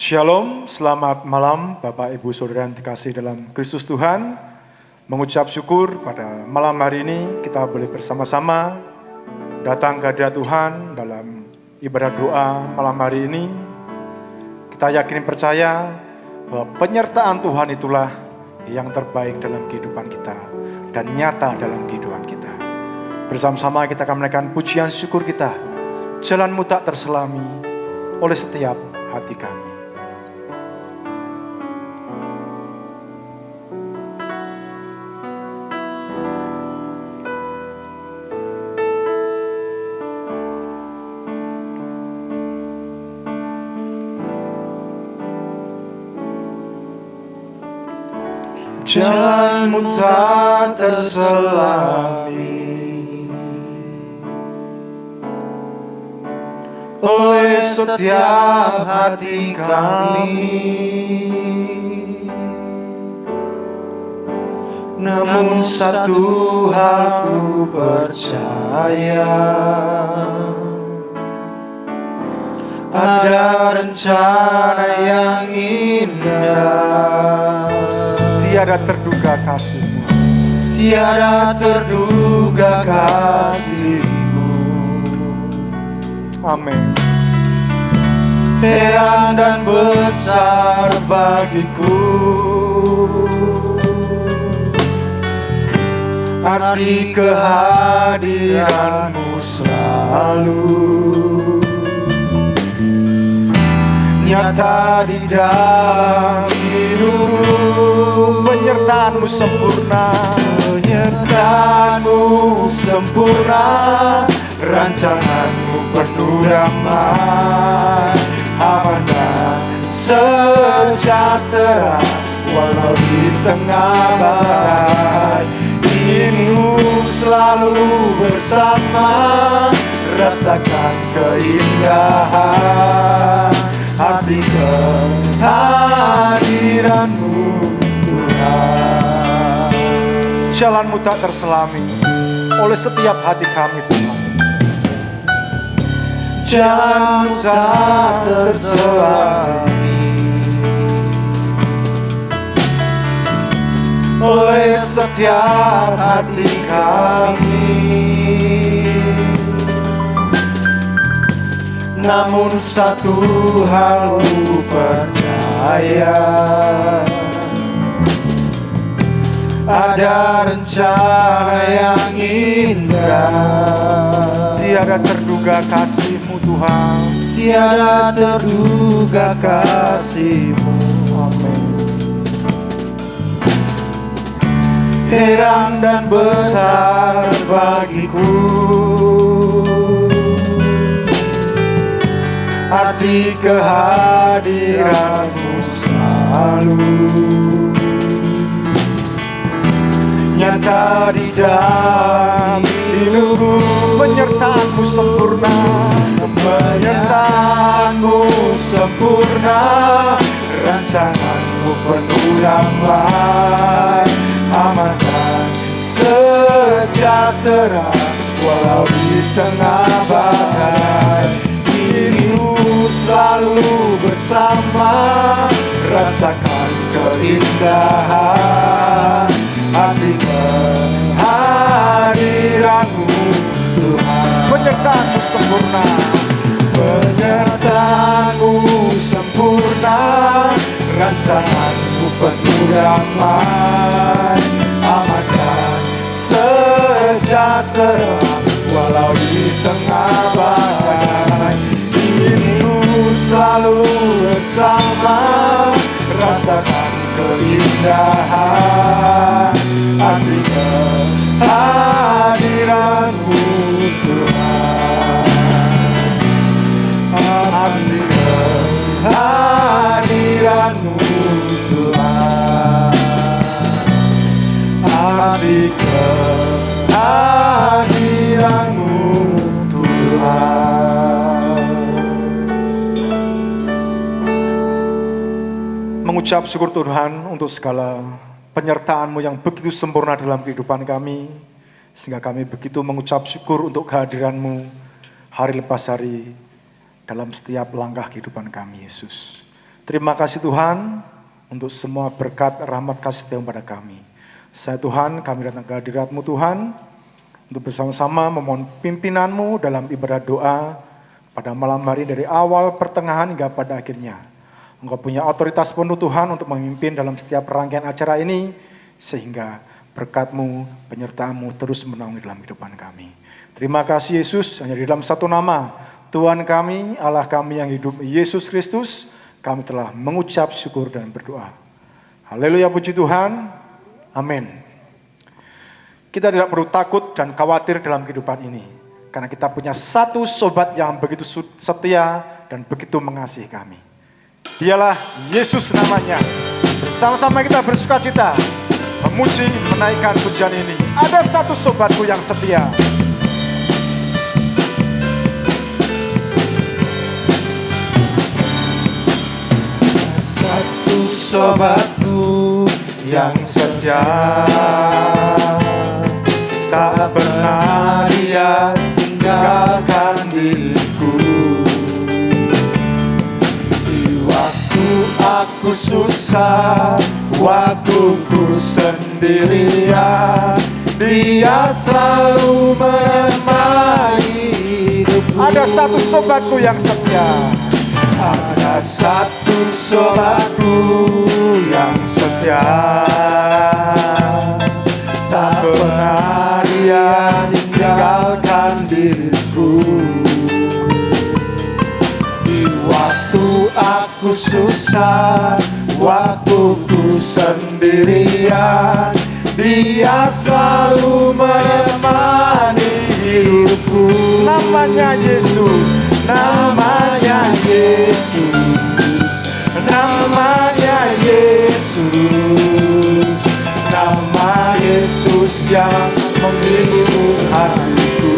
Shalom, selamat malam Bapak Ibu Saudara yang dikasihi dalam Kristus Tuhan. Mengucap syukur pada malam hari ini kita boleh bersama-sama datang ke hadirat Tuhan dalam ibadat doa malam hari ini. Kita yakin percaya bahwa penyertaan Tuhan itulah yang terbaik dalam kehidupan kita dan nyata dalam kehidupan kita. Bersama-sama kita akan menaikkan pujian syukur kita. Jalanmu tak terselami oleh setiap hati kami. Jalanmu tak terselami oleh setiap hati kami, namun satu hal ku percaya, ada rencana yang indah. Tiada terduga kasih-Mu, tiada terduga kasih-Mu. Amin. Heran dan besar bagiku arti kehadiran-Mu selalu nyata di dalam hidupku. Penyertaan-Mu sempurna, penyertaan-Mu sempurna, rancangan-Mu penuh damai, aman dan sejahtera walau di tengah badai. Ingin selalu bersama, rasakan keindahan arti kehadiran-Mu Tuhan. Jalan-Mu tak terselami oleh setiap hati kami Tuhan. Jalan-Mu tak terselami oleh setiap hati kami, namun satu hal ku percaya, ada rencana yang indah. Tiada terduga kasih-Mu Tuhan, tiada terduga kasih-Mu. Amin. Heran dan besar bagiku arti kehadiran-Mu selalu nyata di dalam hidupku. Penyertaan-Mu sempurna, penyertaan-Mu sempurna, rancangan-Mu penuh damai, aman dan sejahtera walau di tengah badai. Dirimu selalu bersama, rasakan keindahan arti kehadiran-Mu Tuhan. Penyertaan-Mu sempurna, penyertaan-Mu sempurna, rancangan-Mu penuh damai, aman dan sejahtera walau di tengah badai. Dirimu selalu bersama, rasakan keindahan arti kehadiran mengucap syukur Tuhan untuk segala penyertaan-Mu yang begitu sempurna dalam kehidupan kami, sehingga kami begitu mengucap syukur untuk kehadiran-Mu hari lepas hari dalam setiap langkah kehidupan kami, Yesus. Terima kasih Tuhan untuk semua berkat rahmat kasih Tuhan pada kami. Saya Tuhan, kami datang ke hadirat-Mu Tuhan, untuk bersama-sama memohon pimpinan-Mu dalam ibadah doa pada malam hari dari awal, pertengahan hingga pada akhirnya. Engkau punya otoritas penuh Tuhan untuk memimpin dalam setiap rangkaian acara ini, sehingga berkat-Mu, penyertaan-Mu terus menaungi dalam kehidupan kami. Terima kasih Yesus, hanya di dalam satu nama, Tuhan kami, Allah kami yang hidup, Yesus Kristus, kami telah mengucap syukur dan berdoa. Haleluya, puji Tuhan, amin. Kita tidak perlu takut dan khawatir dalam kehidupan ini, karena kita punya satu sobat yang begitu setia dan begitu mengasihi kami. Dialah Yesus namanya. Bersama-sama kita bersuka cita, memuji, menaikkan pujian ini. Ada satu sobatku yang setia. Satu sobatku yang setia, tak pernah dia tinggalkan diriku. Aku susah, waktuku sendirian, dia selalu menemani hidupku. Ada satu sobatku yang setia. Ada satu sobatku yang setia, tak pernah dia tinggalkan diriku. Aku susah, waktuku sendirian, dia selalu menemani hidupku. Namanya Yesus, namanya Yesus, namanya Yesus, nama Yesus yang menghibur hatiku.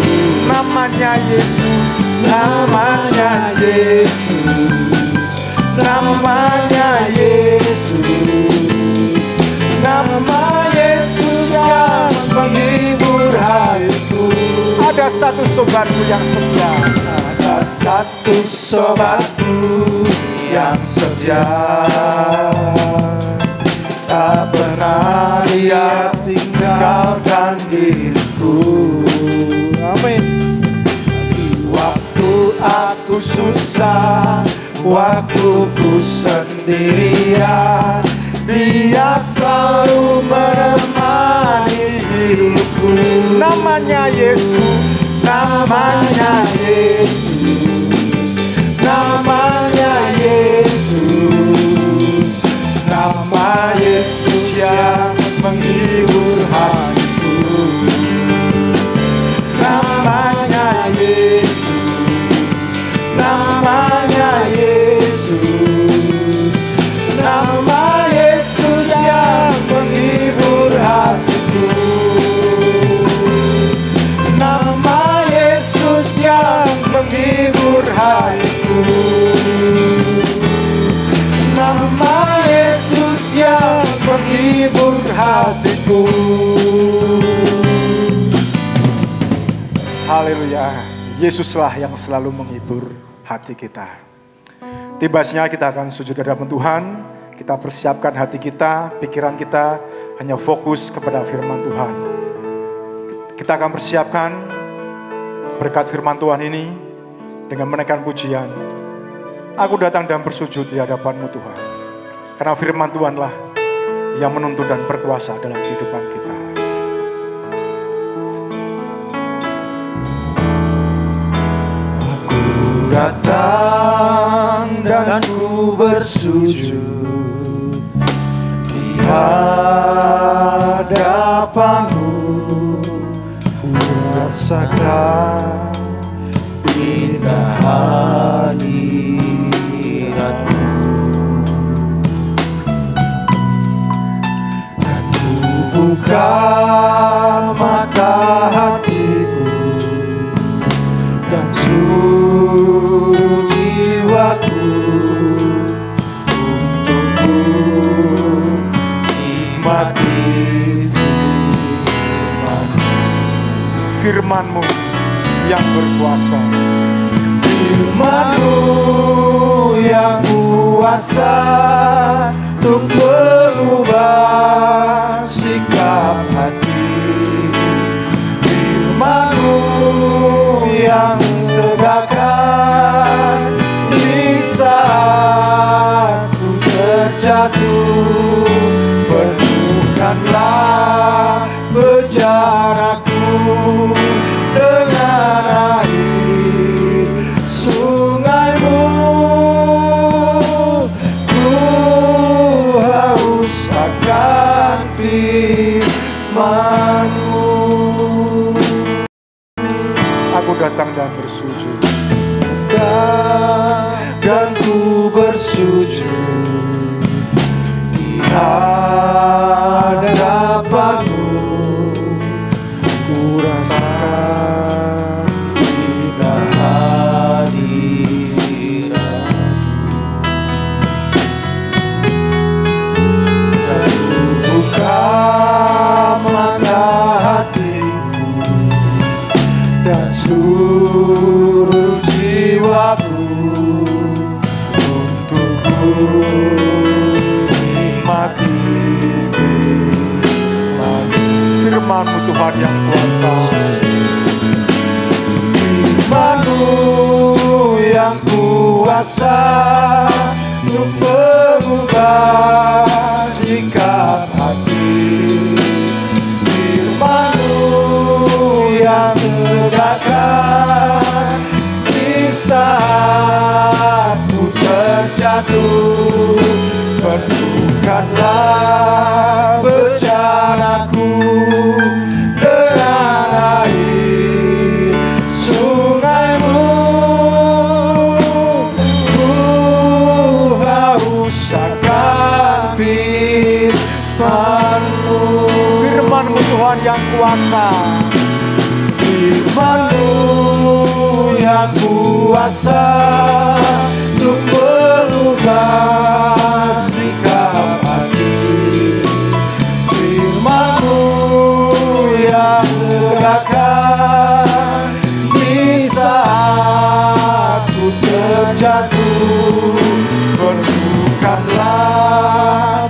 Namanya Yesus, namanya Yesus, namanya Yesus, nama Yesus yang menghibur hatiku. Ada satu sobatku yang setia. Ada satu sobatku yang setia, tak pernah dia tinggalkan diriku. Amin. Waktu aku susah, waktuku sendirian, dia selalu menemani hidupku. Namanya Yesus, namanya Yesus, namanya Yesus, nama Yesus yang menghibur hatiku. Namanya Yesus, namanya Yesus, nama Yesus yang menghibur hatiku. Nama Yesus yang menghibur hatiku. Nama Yesus yang menghibur hatiku. Haleluya, Yesuslah yang selalu menghibur hati kita. Tibasnya kita akan sujud di hadapan Tuhan. Kita persiapkan hati kita, pikiran kita hanya fokus kepada firman Tuhan. Kita akan persiapkan berkat firman Tuhan ini dengan menaikkan pujian. Aku datang dan bersujud di hadapan-Mu Tuhan, karena firman Tuhanlah yang menuntun dan berkuasa dalam kehidupan kita. Datang dan ku bersujud di hadapan-Mu, ku rasakan indah hadirat-Mu, dan ku buka mata hatiku dan jiwaku untuk ku firman-Mu yang berkuasa. Firman-Mu yang kuasa untuk mengubah sikap hati. Firman-Mu yang tegakkan di saat ku terjatuh. Penuhkanlah bejanaku dengan air sungai-Mu. Ku haus akan firman-Mu. Aku datang dan bersujud, Dan ku bersujud di hadapan-Mu. Ku rasakan indah hadirat-Mu. Dan ku buka mata hatiku dan seluruh jiwaku untuk ku nikmati firman-Mu Tuhan yang kuasa. Firman-Mu yang kuasa untuk mengubah sikap hati. Firman-Mu yang tegakkan di saat ku terjatuh. Penuhkanlah bejanaku dengan air sungai-Mu. Ku haus akan firman-Mu. Firman-Mu Tuhan yang kuasa. Firman-Mu yang kuasa untuk mengubah sikap hati. Firman-Mu yang tegakkan di saat ku terjatuh. Penuhkanlah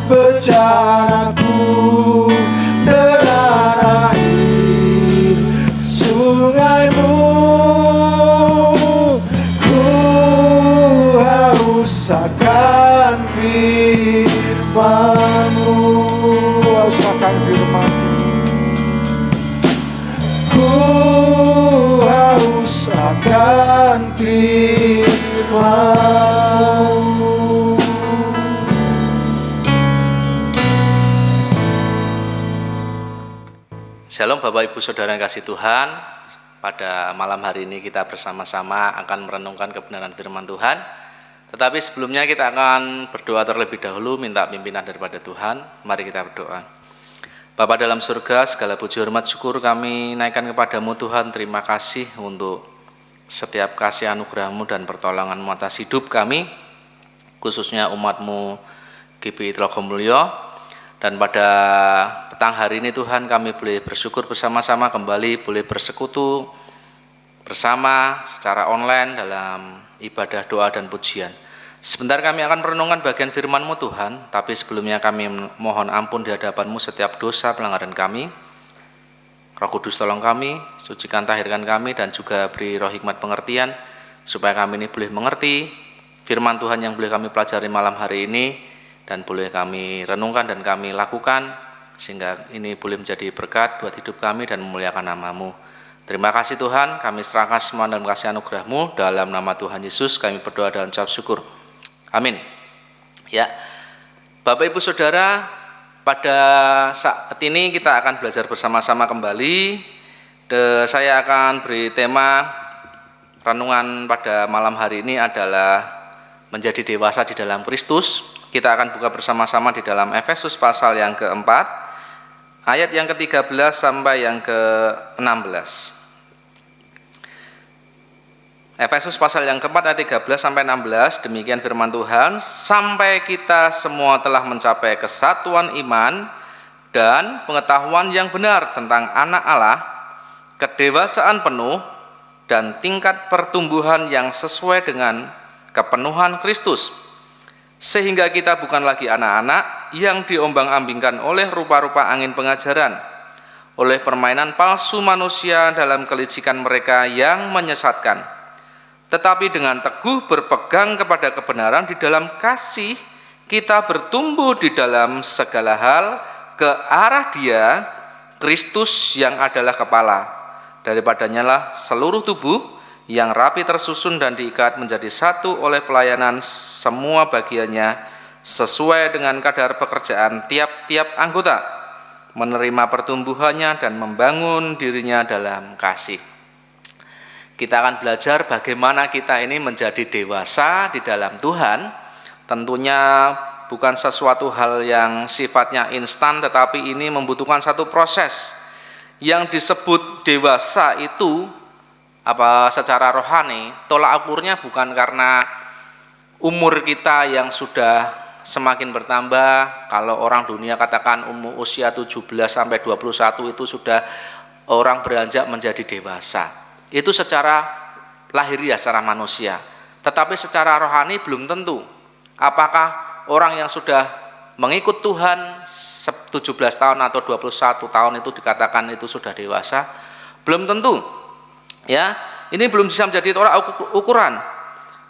bejanaku dengan air sungai-Mu. Ku haus akan firman-Mu. Haus akan firman-Mu. Ku haus akan firman-Mu. Shalom Bapak Ibu Saudara yang kasih Tuhan. Pada malam hari ini kita bersama-sama akan merenungkan kebenaran firman Tuhan. Tetapi sebelumnya kita akan berdoa terlebih dahulu, minta pimpinan daripada Tuhan. Mari kita berdoa. Bapa dalam surga, segala puji hormat syukur kami naikkan kepadamu Tuhan. Terima kasih untuk setiap kasih anugerah-Mu dan pertolongan-Mu atas hidup kami, khususnya umat-Mu GPI Telogomulyo. Dan pada petang hari ini Tuhan, kami boleh bersyukur bersama-sama kembali, boleh bersekutu bersama secara online dalam ibadah doa dan pujian. Sebentar kami akan merenungkan bagian firman-Mu Tuhan, tapi sebelumnya kami mohon ampun di hadapan-Mu setiap dosa pelanggaran kami. Roh Kudus tolong kami, sucikan tahirkan kami, dan juga beri roh hikmat pengertian, supaya kami ini boleh mengerti firman Tuhan yang boleh kami pelajari malam hari ini, dan boleh kami renungkan dan kami lakukan, sehingga ini boleh menjadi berkat buat hidup kami dan memuliakan nama-Mu. Terima kasih Tuhan, kami serahkan semua dalam kasih anugerah-Mu, dalam nama Tuhan Yesus kami berdoa dan ucap syukur. Amin. Ya, Bapak Ibu Saudara, pada saat ini kita akan belajar bersama-sama kembali. Saya akan beri tema renungan pada malam hari ini adalah menjadi dewasa di dalam Kristus. Kita akan buka bersama-sama di dalam Efesus pasal yang keempat, ayat yang ke-13 sampai yang ke-16. Efesus pasal yang keempat ayat 13 sampai 16, demikian firman Tuhan, sampai kita semua telah mencapai kesatuan iman dan pengetahuan yang benar tentang anak Allah kedewasaan penuh, dan tingkat pertumbuhan yang sesuai dengan kepenuhan Kristus, sehingga kita bukan lagi anak-anak yang diombang-ambingkan oleh rupa-rupa angin pengajaran, oleh permainan palsu manusia dalam kelicikan mereka yang menyesatkan, tetapi dengan teguh berpegang kepada kebenaran di dalam kasih, kita bertumbuh di dalam segala hal ke arah Dia, Kristus yang adalah kepala. Daripadanya lah seluruh tubuh yang rapi tersusun dan diikat menjadi satu oleh pelayanan semua bagiannya sesuai dengan kadar pekerjaan tiap-tiap anggota, menerima pertumbuhannya dan membangun dirinya dalam kasih. Kita akan belajar bagaimana kita ini menjadi dewasa di dalam Tuhan. Tentunya bukan sesuatu hal yang sifatnya instan, tetapi ini membutuhkan satu proses. Yang disebut dewasa itu secara rohani, tolak ukurnya bukan karena umur kita yang sudah semakin bertambah. Kalau orang dunia katakan usia 17 sampai 21 itu sudah orang beranjak menjadi dewasa. Itu secara lahiriah, secara manusia. Tetapi secara rohani belum tentu. Apakah orang yang sudah mengikut Tuhan 17 tahun atau 21 tahun itu dikatakan itu sudah dewasa? Belum tentu. Ya, ini belum bisa menjadi tolak ukuran.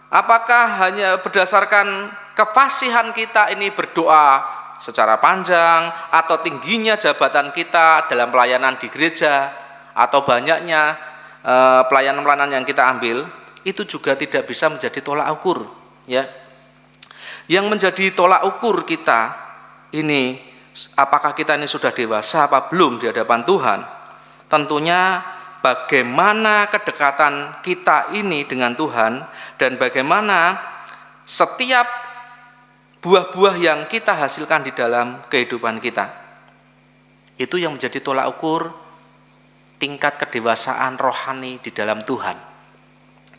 Apakah hanya berdasarkan kefasihan kita ini berdoa secara panjang, atau tingginya jabatan kita dalam pelayanan di gereja, atau banyaknya pelayanan-pelayanan yang kita ambil, itu juga tidak bisa menjadi tolak ukur. Ya, yang menjadi tolak ukur kita ini, apakah kita ini sudah dewasa apa belum di hadapan Tuhan, tentunya bagaimana kedekatan kita ini dengan Tuhan, dan bagaimana setiap buah-buah yang kita hasilkan di dalam kehidupan kita. Itu yang menjadi tolak ukur tingkat kedewasaan rohani di dalam Tuhan.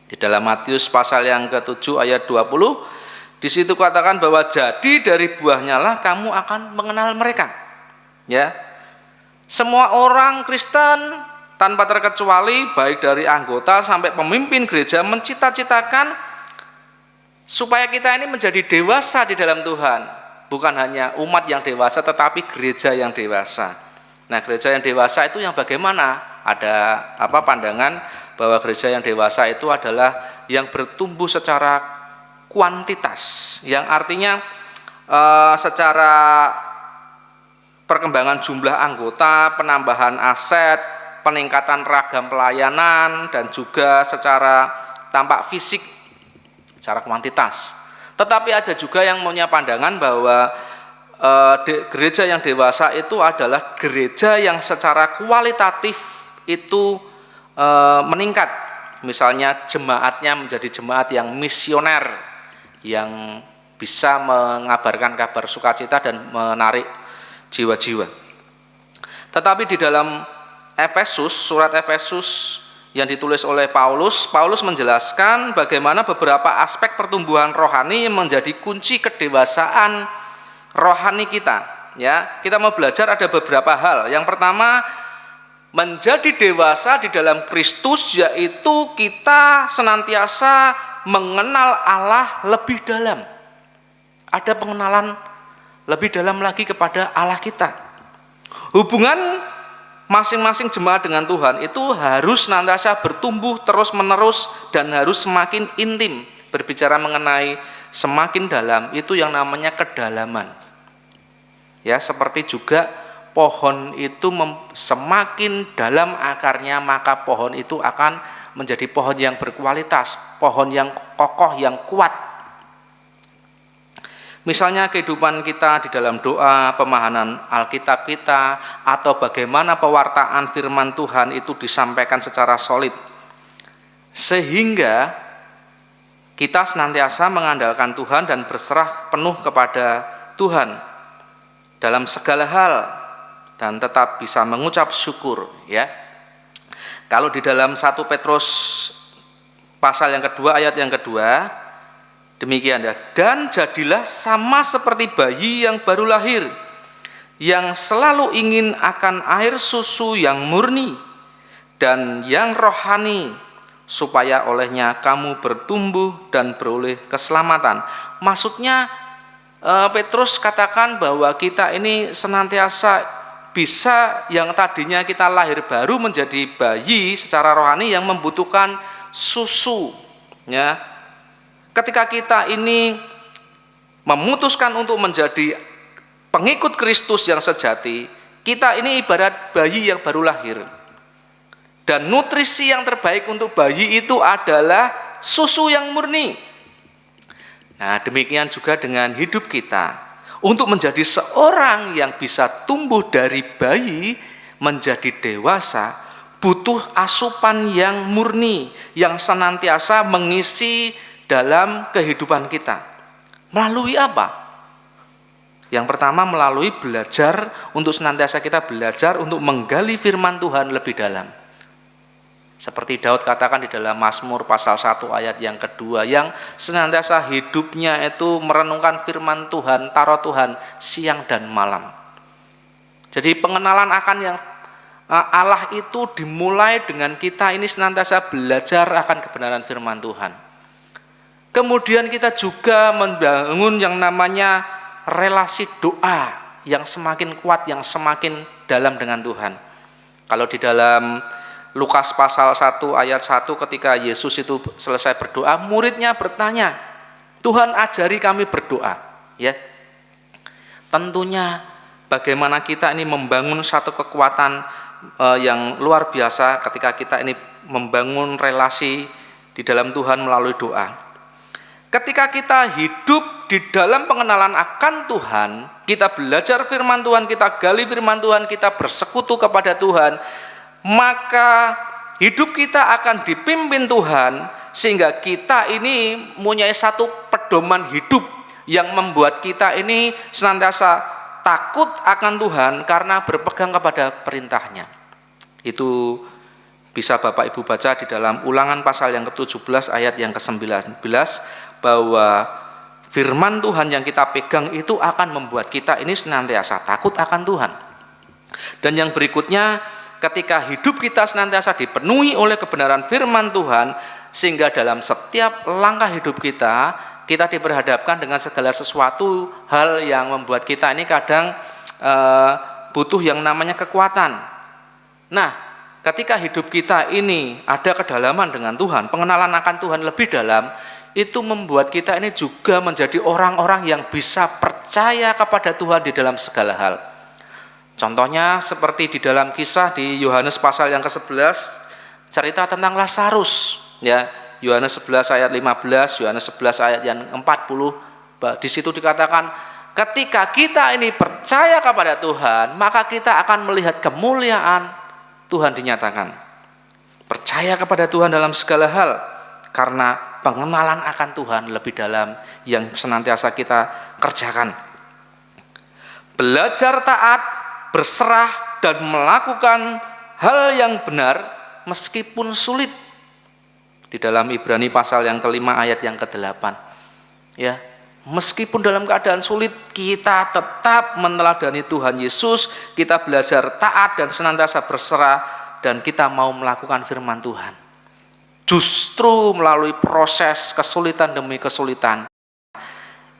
Di dalam Matius pasal yang ke-7 ayat 20, di situ katakan bahwa jadi dari buahnya lah kamu akan mengenal mereka. Ya, semua orang Kristen tanpa terkecuali, baik dari anggota sampai pemimpin gereja, mencita-citakan supaya kita ini menjadi dewasa di dalam Tuhan. Bukan hanya umat yang dewasa, tetapi gereja yang dewasa. Nah, gereja yang dewasa itu yang bagaimana? Ada pandangan bahwa gereja yang dewasa itu adalah yang bertumbuh secara kuantitas, yang artinya secara perkembangan jumlah anggota, penambahan aset, peningkatan ragam pelayanan, dan juga secara tampak fisik, secara kuantitas. Tetapi ada juga yang punya pandangan bahwa gereja yang dewasa itu adalah gereja yang secara kualitatif itu meningkat. Misalnya jemaatnya menjadi jemaat yang misioner, yang bisa mengabarkan kabar sukacita dan menarik jiwa-jiwa. Tetapi di dalam surat Efesus yang ditulis oleh Paulus menjelaskan bagaimana beberapa aspek pertumbuhan rohani yang menjadi kunci kedewasaan rohani kita. Ya, kita mau belajar ada beberapa hal. Yang pertama, menjadi dewasa di dalam Kristus, yaitu kita senantiasa mengenal Allah lebih dalam. Ada pengenalan lebih dalam lagi kepada Allah kita. Hubungan masing-masing jemaat dengan Tuhan itu harus senantiasa bertumbuh terus-menerus dan harus semakin intim. Berbicara mengenai semakin dalam, itu yang namanya kedalaman. Ya, seperti juga pohon itu semakin dalam akarnya, maka pohon itu akan menjadi pohon yang berkualitas, pohon yang kokoh, yang kuat. Misalnya kehidupan kita di dalam doa, pemahaman Alkitab kita, atau bagaimana pewartaan firman Tuhan itu disampaikan secara solid. Sehingga kita senantiasa mengandalkan Tuhan dan berserah penuh kepada Tuhan dalam segala hal, dan tetap bisa mengucap syukur. Ya, kalau di dalam 1 Petrus pasal yang kedua ayat yang kedua demikian, ya, dan jadilah sama seperti bayi yang baru lahir, yang selalu ingin akan air susu yang murni, dan yang rohani, supaya olehnya kamu bertumbuh dan beroleh keselamatan. Maksudnya Petrus katakan bahwa kita ini senantiasa bisa, yang tadinya kita lahir baru menjadi bayi secara rohani yang membutuhkan susu, ya. Ketika kita ini memutuskan untuk menjadi pengikut Kristus yang sejati, kita ini ibarat bayi yang baru lahir. Dan nutrisi yang terbaik untuk bayi itu adalah susu yang murni. Nah, demikian juga dengan hidup kita. Untuk menjadi seorang yang bisa tumbuh dari bayi menjadi dewasa, butuh asupan yang murni, yang senantiasa mengisi dalam kehidupan kita. Melalui apa? Yang pertama, melalui belajar, untuk senantiasa kita belajar untuk menggali firman Tuhan lebih dalam. Seperti Daud katakan di dalam Mazmur pasal 1 ayat yang kedua, yang senantiasa hidupnya itu merenungkan firman Tuhan, taruh Tuhan siang dan malam. Jadi pengenalan akan yang Allah itu dimulai dengan kita ini senantiasa belajar akan kebenaran firman Tuhan. Kemudian kita juga membangun yang namanya relasi doa yang semakin kuat, yang semakin dalam dengan Tuhan. Kalau di dalam Lukas pasal 1 ayat 1, ketika Yesus itu selesai berdoa, muridnya bertanya, Tuhan ajari kami berdoa. Ya, tentunya bagaimana kita ini membangun satu kekuatan yang luar biasa ketika kita ini membangun relasi di dalam Tuhan melalui doa. Ketika kita hidup di dalam pengenalan akan Tuhan, kita belajar firman Tuhan, kita gali firman Tuhan, kita bersekutu kepada Tuhan, maka hidup kita akan dipimpin Tuhan, sehingga kita ini mempunyai satu pedoman hidup yang membuat kita ini senantiasa takut akan Tuhan karena berpegang kepada perintahnya. Itu bisa Bapak Ibu baca di dalam Ulangan pasal yang ke-17 ayat yang ke-19, bahwa firman Tuhan yang kita pegang itu akan membuat kita ini senantiasa takut akan Tuhan. Dan yang berikutnya, ketika hidup kita senantiasa dipenuhi oleh kebenaran firman Tuhan, sehingga dalam setiap langkah hidup kita diperhadapkan dengan segala sesuatu hal yang membuat kita ini kadang butuh yang namanya kekuatan. Nah, ketika hidup kita ini ada kedalaman dengan Tuhan, pengenalan akan Tuhan lebih dalam, itu membuat kita ini juga menjadi orang-orang yang bisa percaya kepada Tuhan di dalam segala hal. Contohnya seperti di dalam kisah di Yohanes pasal yang ke-11, cerita tentang Lazarus, ya. Yohanes 11 ayat 15, Yohanes 11 ayat yang 40, di situ dikatakan ketika kita ini percaya kepada Tuhan, maka kita akan melihat kemuliaan Tuhan dinyatakan. Percaya kepada Tuhan dalam segala hal karena pengenalan akan Tuhan lebih dalam yang senantiasa kita kerjakan. Belajar taat, berserah dan melakukan hal yang benar meskipun sulit. Di dalam Ibrani pasal yang ke-5 ayat yang ke-8. Ya, meskipun dalam keadaan sulit kita tetap meneladani Tuhan Yesus, kita belajar taat dan senantiasa berserah, dan kita mau melakukan firman Tuhan. Justru melalui proses kesulitan demi kesulitan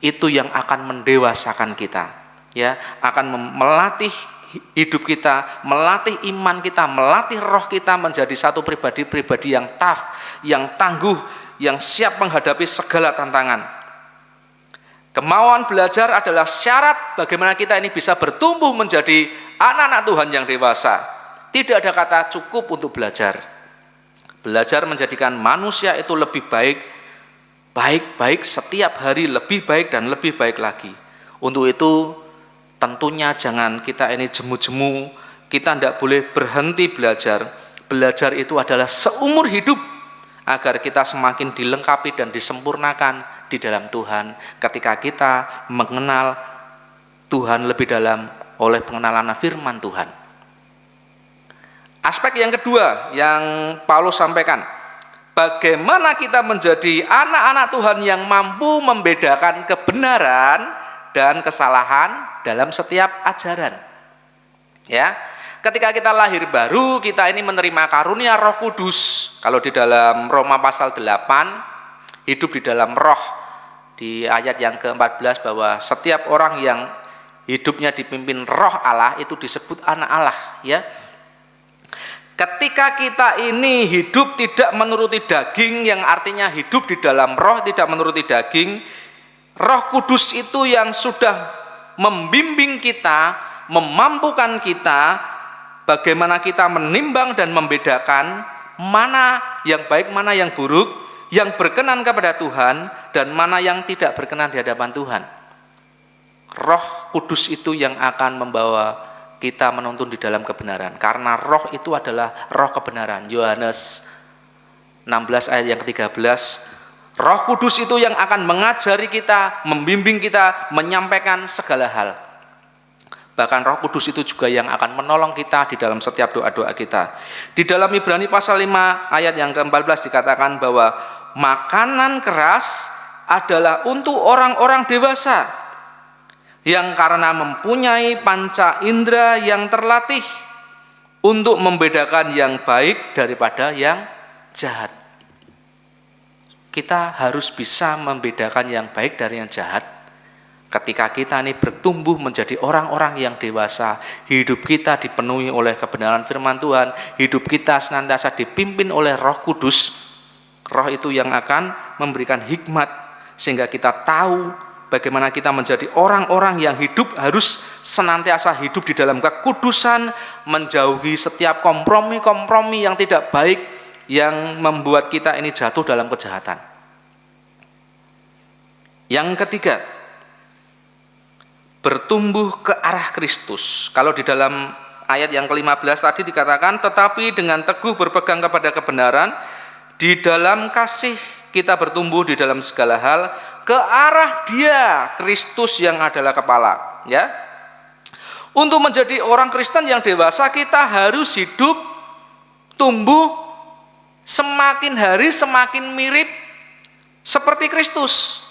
itu yang akan mendewasakan kita, ya, akan melatih hidup kita, melatih iman kita, melatih roh kita menjadi satu pribadi-pribadi yang tough, yang tangguh, yang siap menghadapi segala tantangan. Kemauan belajar adalah syarat bagaimana kita ini bisa bertumbuh menjadi anak-anak Tuhan yang dewasa. Tidak ada kata cukup untuk belajar. Belajar menjadikan manusia itu lebih baik setiap hari, lebih baik dan lebih baik lagi. Untuk itu tentunya jangan kita ini jemu-jemu, kita tidak boleh berhenti belajar. Belajar itu adalah seumur hidup agar kita semakin dilengkapi dan disempurnakan di dalam Tuhan ketika kita mengenal Tuhan lebih dalam oleh pengenalan firman Tuhan. Aspek yang kedua yang Paulus sampaikan, bagaimana kita menjadi anak-anak Tuhan yang mampu membedakan kebenaran dan kesalahan dalam setiap ajaran. Ya, ketika kita lahir baru, kita ini menerima karunia Roh Kudus. Kalau di dalam Roma pasal 8, hidup di dalam roh, di ayat yang ke-14 bahwa setiap orang yang hidupnya dipimpin Roh Allah itu disebut anak Allah, ya. Ketika kita ini hidup tidak menuruti daging, yang artinya hidup di dalam roh, tidak menuruti daging, Roh Kudus itu yang sudah membimbing kita, memampukan kita bagaimana kita menimbang dan membedakan mana yang baik, mana yang buruk, yang berkenan kepada Tuhan dan mana yang tidak berkenan di hadapan Tuhan. Roh Kudus itu yang akan membawa kita menuntun di dalam kebenaran, karena roh itu adalah roh kebenaran. Yohanes 16 ayat yang ke-13, Roh Kudus itu yang akan mengajari kita, membimbing kita, menyampaikan segala hal. Bahkan Roh Kudus itu juga yang akan menolong kita di dalam setiap doa-doa kita. Di dalam Ibrani pasal 5 ayat yang ke-14 dikatakan bahwa makanan keras adalah untuk orang-orang dewasa yang karena mempunyai panca indera yang terlatih untuk membedakan yang baik daripada yang jahat. Kita harus bisa membedakan yang baik dari yang jahat. Ketika kita ini bertumbuh menjadi orang-orang yang dewasa, hidup kita dipenuhi oleh kebenaran firman Tuhan, hidup kita senantiasa dipimpin oleh Roh Kudus. Roh itu yang akan memberikan hikmat sehingga kita tahu bagaimana kita menjadi orang-orang yang hidup harus senantiasa hidup di dalam kekudusan, menjauhi setiap kompromi-kompromi yang tidak baik yang membuat kita ini jatuh dalam kejahatan. Yang ketiga, bertumbuh ke arah Kristus. Kalau di dalam ayat yang ke-15 tadi dikatakan, tetapi dengan teguh berpegang kepada kebenaran, di dalam kasih kita bertumbuh di dalam segala hal ke arah Dia, Kristus yang adalah kepala, ya. Untuk menjadi orang Kristen yang dewasa, kita harus hidup tumbuh semakin hari semakin mirip seperti Kristus.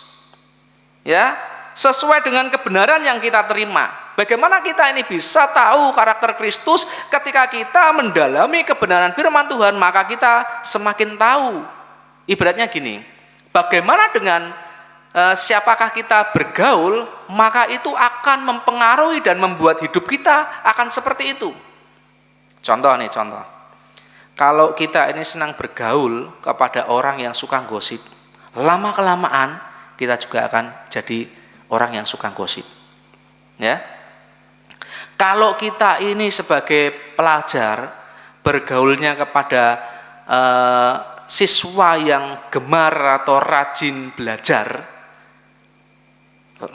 Ya, sesuai dengan kebenaran yang kita terima. Bagaimana kita ini bisa tahu karakter Kristus? Ketika kita mendalami kebenaran firman Tuhan, maka kita semakin tahu. Ibaratnya gini, bagaimana dengan siapakah kita bergaul, maka itu akan mempengaruhi dan membuat hidup kita akan seperti itu. Contoh. Kalau kita ini senang bergaul kepada orang yang suka gosip, lama-kelamaan kita juga akan jadi orang yang suka gosip. Ya. Kalau kita ini sebagai pelajar bergaulnya kepada siswa yang gemar atau rajin belajar,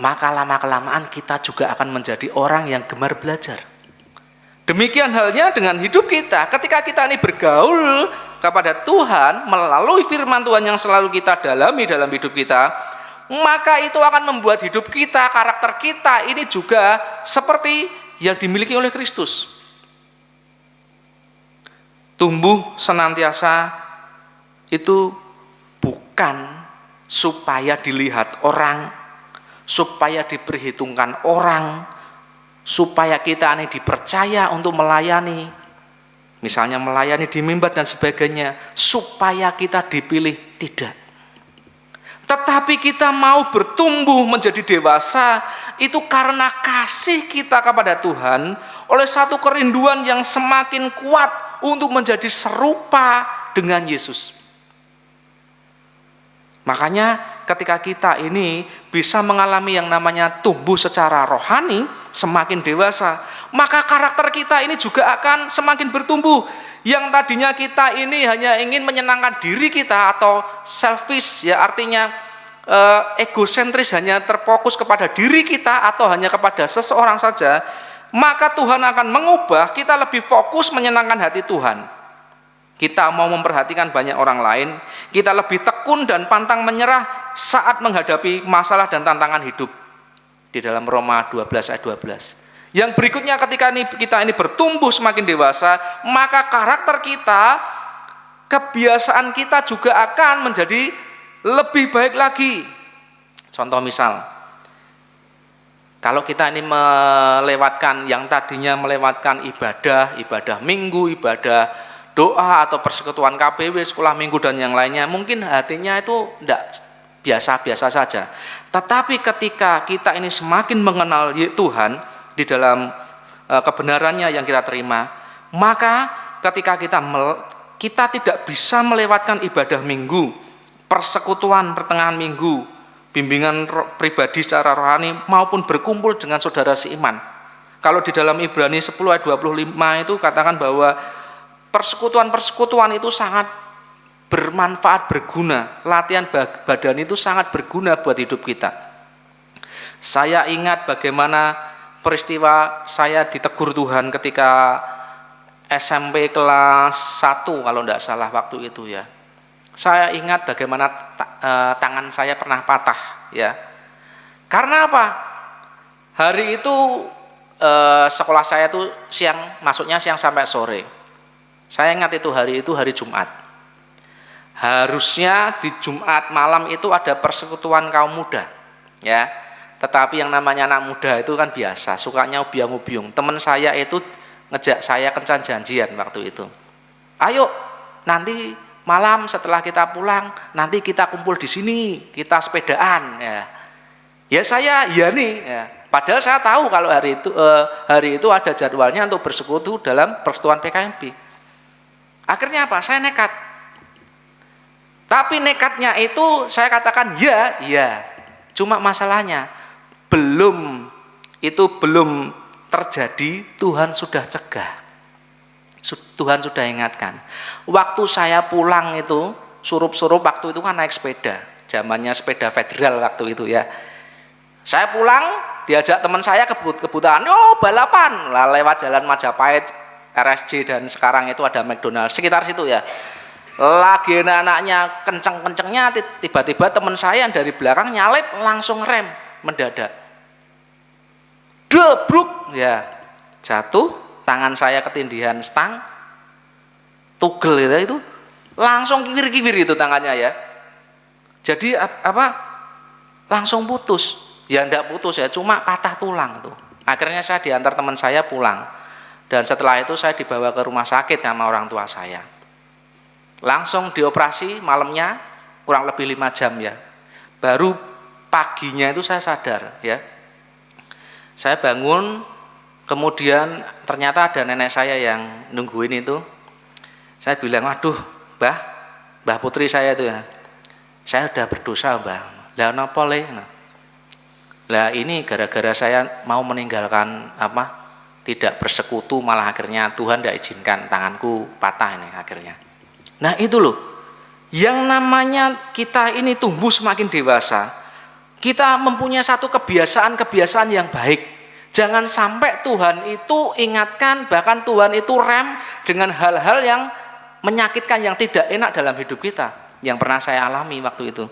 maka lama-kelamaan kita juga akan menjadi orang yang gemar belajar. Demikian halnya dengan hidup kita. Ketika kita ini bergaul kepada Tuhan melalui firman Tuhan yang selalu kita dalami dalam hidup kita, maka itu akan membuat hidup kita, karakter kita ini juga seperti yang dimiliki oleh Kristus. Tumbuh senantiasa itu bukan supaya dilihat orang, supaya diperhitungkan orang, supaya kita ini dipercaya untuk melayani, misalnya melayani di mimbar dan sebagainya, supaya kita dipilih, tidak. Tetapi kita mau bertumbuh menjadi dewasa itu karena kasih kita kepada Tuhan, oleh satu kerinduan yang semakin kuat untuk menjadi serupa dengan Yesus. Makanya ketika kita ini bisa mengalami yang namanya tumbuh secara rohani, semakin dewasa, maka karakter kita ini juga akan semakin bertumbuh. Yang tadinya kita ini hanya ingin menyenangkan diri kita atau selfish, ya artinya egosentris, hanya terfokus kepada diri kita atau hanya kepada seseorang saja, maka Tuhan akan mengubah kita lebih fokus menyenangkan hati Tuhan. Kita mau memperhatikan banyak orang lain, kita lebih tekun dan pantang menyerah saat menghadapi masalah dan tantangan hidup. Di dalam Roma 12 ayat 12. Yang berikutnya, ketika kita ini bertumbuh semakin dewasa, maka karakter kita, kebiasaan kita juga akan menjadi lebih baik lagi. Contoh misal, Kalau kita ini melewatkan yang tadinya melewatkan ibadah minggu, ibadah doa atau persekutuan KBW, sekolah minggu dan yang lainnya, mungkin hatinya itu tidak biasa-biasa saja. Tetapi ketika kita ini semakin mengenal Tuhan di dalam kebenarannya yang kita terima, maka ketika kita tidak bisa melewatkan ibadah minggu, persekutuan pertengahan minggu, bimbingan pribadi secara rohani maupun berkumpul dengan saudara seiman. Kalau di dalam Ibrani 10 ayat 25 itu katakan bahwa persekutuan-persekutuan itu sangat bermanfaat, berguna. Latihan badan itu sangat berguna buat hidup kita. Saya ingat bagaimana peristiwa saya ditegur Tuhan ketika SMP kelas 1 kalau tidak salah waktu itu ya. Saya ingat bagaimana tangan saya pernah patah ya. Karena apa? Hari itu sekolah saya itu siang, masuknya siang sampai sore. Saya ingat itu hari Jumat. Harusnya di Jumat malam itu ada persekutuan kaum muda ya. Tetapi yang namanya anak muda itu kan biasa, sukanya ubiang-ubiung. Teman saya itu ngejak saya kencan janjian waktu itu. Ayo nanti malam setelah kita pulang, nanti kita kumpul di sini, kita sepedaan ya. Ya saya ya nih ya. Padahal saya tahu kalau hari itu ada jadwalnya untuk bersekutu dalam persekutuan PKMB. Akhirnya apa? Saya nekat. Tapi nekatnya itu saya katakan ya. Cuma masalahnya belum terjadi, Tuhan sudah cegah. Tuhan sudah ingatkan. Waktu saya pulang itu, surup-surup waktu itu kan naik sepeda. Zamannya sepeda federal waktu itu ya. Saya pulang, diajak teman saya kebut-kebutan, balapan. Lah lewat jalan Majapahit, RSJ dan sekarang itu ada McDonald, sekitar situ ya. Lagi anak-anaknya kenceng-kencengnya, tiba-tiba teman saya yang dari belakang nyalip langsung rem mendadak. Debruk ya, jatuh. Tangan saya ketindihan stang, tugel itu langsung kiwir-kiwir itu tangannya ya. Jadi langsung putus. Ya enggak putus ya, cuma patah tulang itu. Akhirnya saya diantar teman saya pulang. Dan setelah itu saya dibawa ke rumah sakit sama orang tua saya. Langsung dioperasi malamnya kurang lebih 5 jam ya. Baru paginya itu saya sadar ya. Saya bangun, kemudian ternyata ada nenek saya yang nungguin itu. Saya bilang, waduh Mbah putri saya itu ya, saya udah berdosa Mbah. Lah napa le? Lah ini gara-gara saya mau meninggalkan tidak bersekutu, malah akhirnya Tuhan tidak izinkan tanganku patah ini akhirnya. Nah itu loh, yang namanya kita ini tumbuh semakin dewasa, kita mempunyai satu kebiasaan yang baik. Jangan sampai Tuhan itu ingatkan, bahkan Tuhan itu rem dengan hal-hal yang menyakitkan, yang tidak enak dalam hidup kita, yang pernah saya alami waktu itu.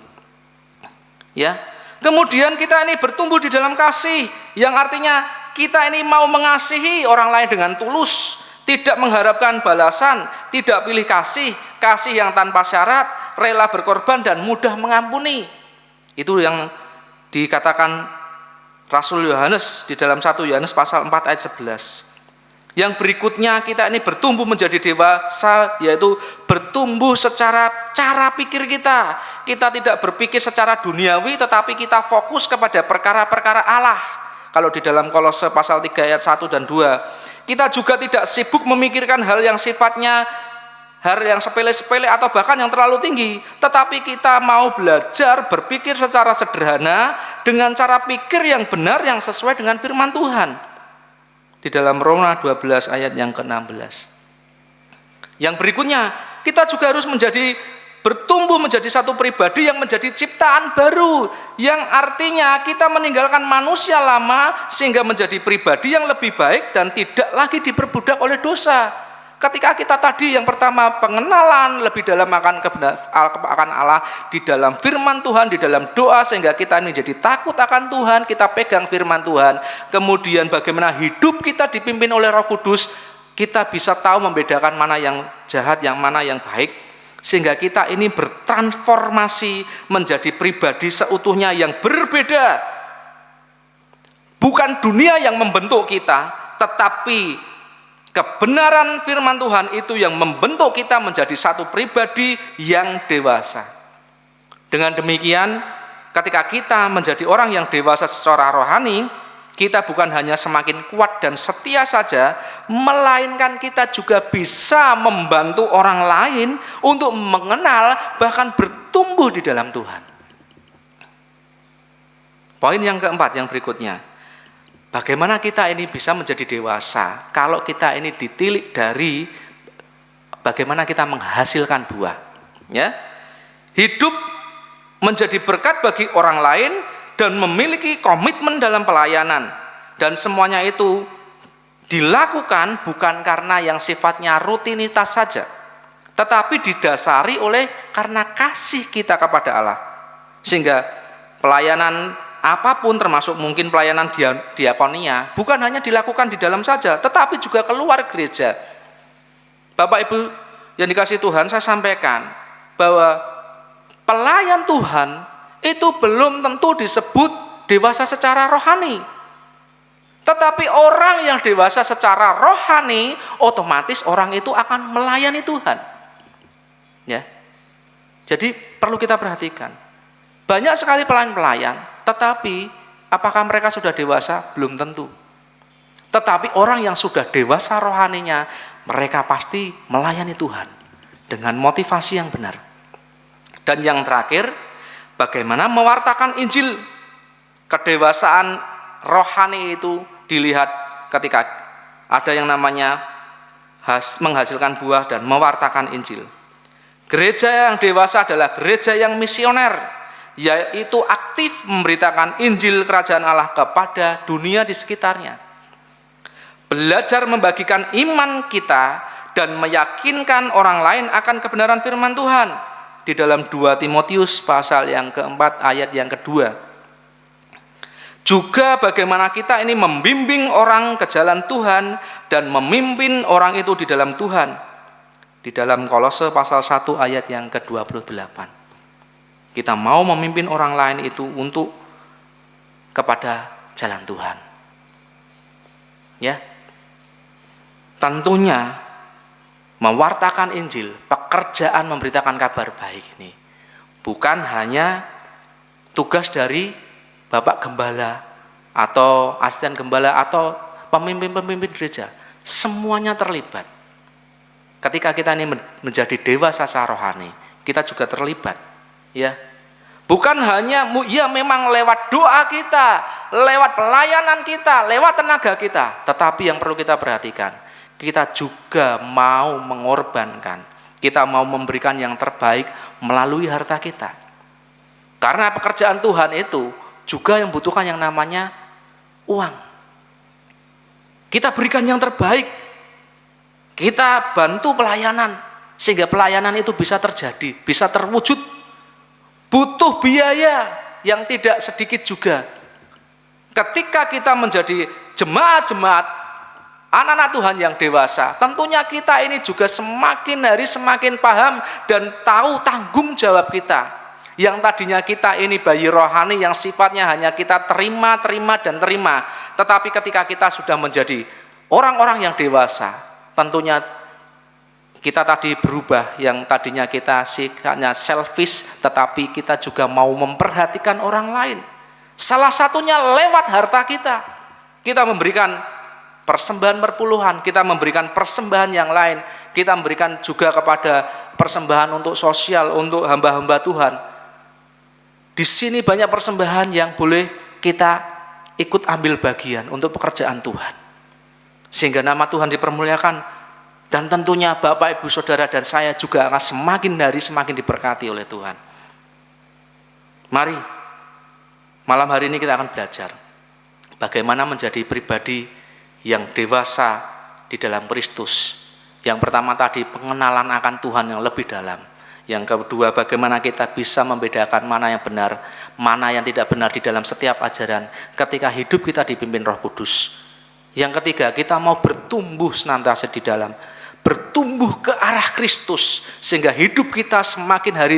Ya, kemudian kita ini bertumbuh di dalam kasih, yang artinya kita ini mau mengasihi orang lain dengan tulus, tidak mengharapkan balasan, tidak pilih kasih yang tanpa syarat, rela berkorban dan mudah mengampuni. Itu yang dikatakan Rasul Yohanes di dalam 1 Yohanes pasal 4 ayat 11. Yang berikutnya kita ini bertumbuh menjadi dewasa, yaitu bertumbuh secara cara pikir kita. Kita tidak berpikir secara duniawi, tetapi kita fokus kepada perkara-perkara Allah. Kalau di dalam Kolose pasal 3 ayat 1 dan 2. Kita juga tidak sibuk memikirkan hal yang sifatnya hal yang sepele-sepele atau bahkan yang terlalu tinggi, tetapi kita mau belajar berpikir secara sederhana dengan cara pikir yang benar yang sesuai dengan firman Tuhan. Di dalam Roma 12 ayat yang ke-16. Yang berikutnya, kita juga harus bertumbuh menjadi satu pribadi yang menjadi ciptaan baru, yang artinya kita meninggalkan manusia lama sehingga menjadi pribadi yang lebih baik dan tidak lagi diperbudak oleh dosa. Ketika kita tadi yang pertama pengenalan lebih dalam akan Allah di dalam firman Tuhan, di dalam doa, sehingga kita menjadi takut akan Tuhan, kita pegang firman Tuhan. Kemudian bagaimana hidup kita dipimpin oleh Roh Kudus, kita bisa tahu membedakan mana yang jahat, yang mana yang baik, sehingga kita ini bertransformasi menjadi pribadi seutuhnya yang berbeda. Bukan dunia yang membentuk kita, tetapi kebenaran firman Tuhan itu yang membentuk kita menjadi satu pribadi yang dewasa. Dengan demikian, ketika kita menjadi orang yang dewasa secara rohani, kita bukan hanya semakin kuat dan setia saja, melainkan kita juga bisa membantu orang lain untuk mengenal bahkan bertumbuh di dalam Tuhan. Poin yang keempat, yang berikutnya, bagaimana kita ini bisa menjadi dewasa kalau kita ini ditilik dari bagaimana kita menghasilkan buah, ya. Hidup menjadi berkat bagi orang lain dan memiliki komitmen dalam pelayanan, dan semuanya itu dilakukan bukan karena yang sifatnya rutinitas saja, tetapi didasari oleh karena kasih kita kepada Allah. Sehingga pelayanan apapun, termasuk mungkin pelayanan diakonia, bukan hanya dilakukan di dalam saja, tetapi juga keluar gereja. Bapak Ibu yang dikasihi Tuhan, saya sampaikan bahwa pelayan Tuhan itu belum tentu disebut dewasa secara rohani. Tetapi orang yang dewasa secara rohani, otomatis orang itu akan melayani Tuhan. Ya. Jadi perlu kita perhatikan. Banyak sekali pelayan-pelayan, tetapi apakah mereka sudah dewasa? Belum tentu. Tetapi orang yang sudah dewasa rohaninya, mereka pasti melayani Tuhan dengan motivasi yang benar. Dan yang terakhir, bagaimana mewartakan Injil. Kedewasaan rohani itu dilihat ketika ada yang namanya menghasilkan buah dan mewartakan Injil. Gereja yang dewasa adalah gereja yang misioner, yaitu aktif memberitakan Injil Kerajaan Allah kepada dunia di sekitarnya. Belajar membagikan iman kita dan meyakinkan orang lain akan kebenaran firman Tuhan. Di dalam 2 Timotius pasal yang keempat ayat yang kedua. Juga bagaimana kita ini membimbing orang ke jalan Tuhan dan memimpin orang itu di dalam Tuhan. Di dalam Kolose pasal 1 ayat yang ke-28. Kita mau memimpin orang lain itu untuk kepada jalan Tuhan. Ya. Tentunya mewartakan Injil, pekerjaan memberitakan kabar baik ini bukan hanya tugas dari Bapak Gembala atau asisten gembala atau pemimpin-pemimpin gereja. Semuanya terlibat. Ketika kita ini menjadi dewasa secara rohani, kita juga terlibat, ya. Bukan hanya ya memang lewat doa kita, lewat pelayanan kita, lewat tenaga kita, tetapi yang perlu kita perhatikan, kita juga mau mengorbankan, kita mau memberikan yang terbaik melalui harta kita. Karena pekerjaan Tuhan itu juga yang membutuhkan yang namanya uang. Kita berikan yang terbaik, kita bantu pelayanan, sehingga pelayanan itu bisa terjadi, bisa terwujud. Butuh biaya yang tidak sedikit juga. Ketika kita menjadi jemaat-jemaat anak-anak Tuhan yang dewasa, tentunya kita ini juga semakin hari semakin paham dan tahu tanggung jawab kita. Yang tadinya kita ini bayi rohani yang sifatnya hanya kita terima, tetapi ketika kita sudah menjadi orang-orang yang dewasa, tentunya kita tadi berubah, yang tadinya kita sifatnya selfish, tetapi kita juga mau memperhatikan orang lain. Salah satunya lewat harta kita. Kita memberikan persembahan perpuluhan, kita memberikan persembahan yang lain, kita memberikan juga kepada persembahan untuk sosial, untuk hamba-hamba Tuhan. Di sini banyak persembahan yang boleh kita ikut ambil bagian untuk pekerjaan Tuhan. Sehingga nama Tuhan dipermuliakan, dan tentunya Bapak, Ibu, Saudara, dan saya juga akan semakin hari semakin diberkati oleh Tuhan. Mari, malam hari ini kita akan belajar bagaimana menjadi pribadi yang dewasa di dalam Kristus. Yang pertama tadi, pengenalan akan Tuhan yang lebih dalam. Yang kedua, bagaimana kita bisa membedakan mana yang benar, mana yang tidak benar di dalam setiap ajaran ketika hidup kita dipimpin Roh Kudus. Yang ketiga, kita mau bertumbuh senantiasa di dalam, bertumbuh ke arah Kristus, sehingga hidup kita semakin hari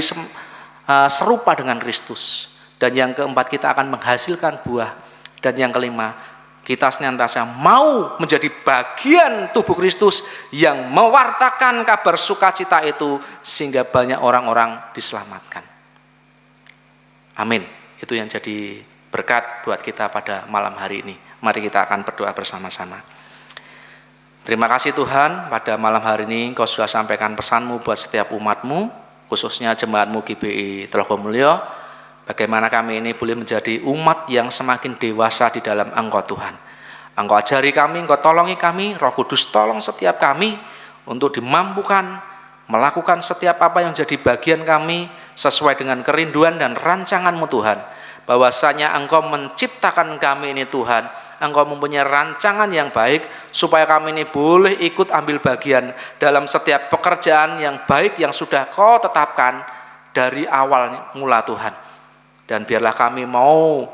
serupa dengan Kristus. Dan yang keempat, kita akan menghasilkan buah. Dan yang kelima, kita senantiasa mau menjadi bagian tubuh Kristus yang mewartakan kabar sukacita itu sehingga banyak orang-orang diselamatkan. Amin. Itu yang jadi berkat buat kita pada malam hari ini. Mari kita akan berdoa bersama-sama. Terima kasih Tuhan, pada malam hari ini Engkau sudah sampaikan pesan-Mu buat setiap umat-Mu, khususnya jemaat-Mu GBI Telogomulyo. Bagaimana kami ini boleh menjadi umat yang semakin dewasa di dalam Engkau Tuhan. Engkau ajari kami, Engkau tolongi kami, Roh Kudus tolong setiap kami untuk dimampukan melakukan setiap apa yang jadi bagian kami sesuai dengan kerinduan dan rancangan-Mu Tuhan. Bahwasanya Engkau menciptakan kami ini Tuhan, Engkau mempunyai rancangan yang baik supaya kami ini boleh ikut ambil bagian dalam setiap pekerjaan yang baik yang sudah Kau tetapkan dari awal mula Tuhan. Dan biarlah kami mau,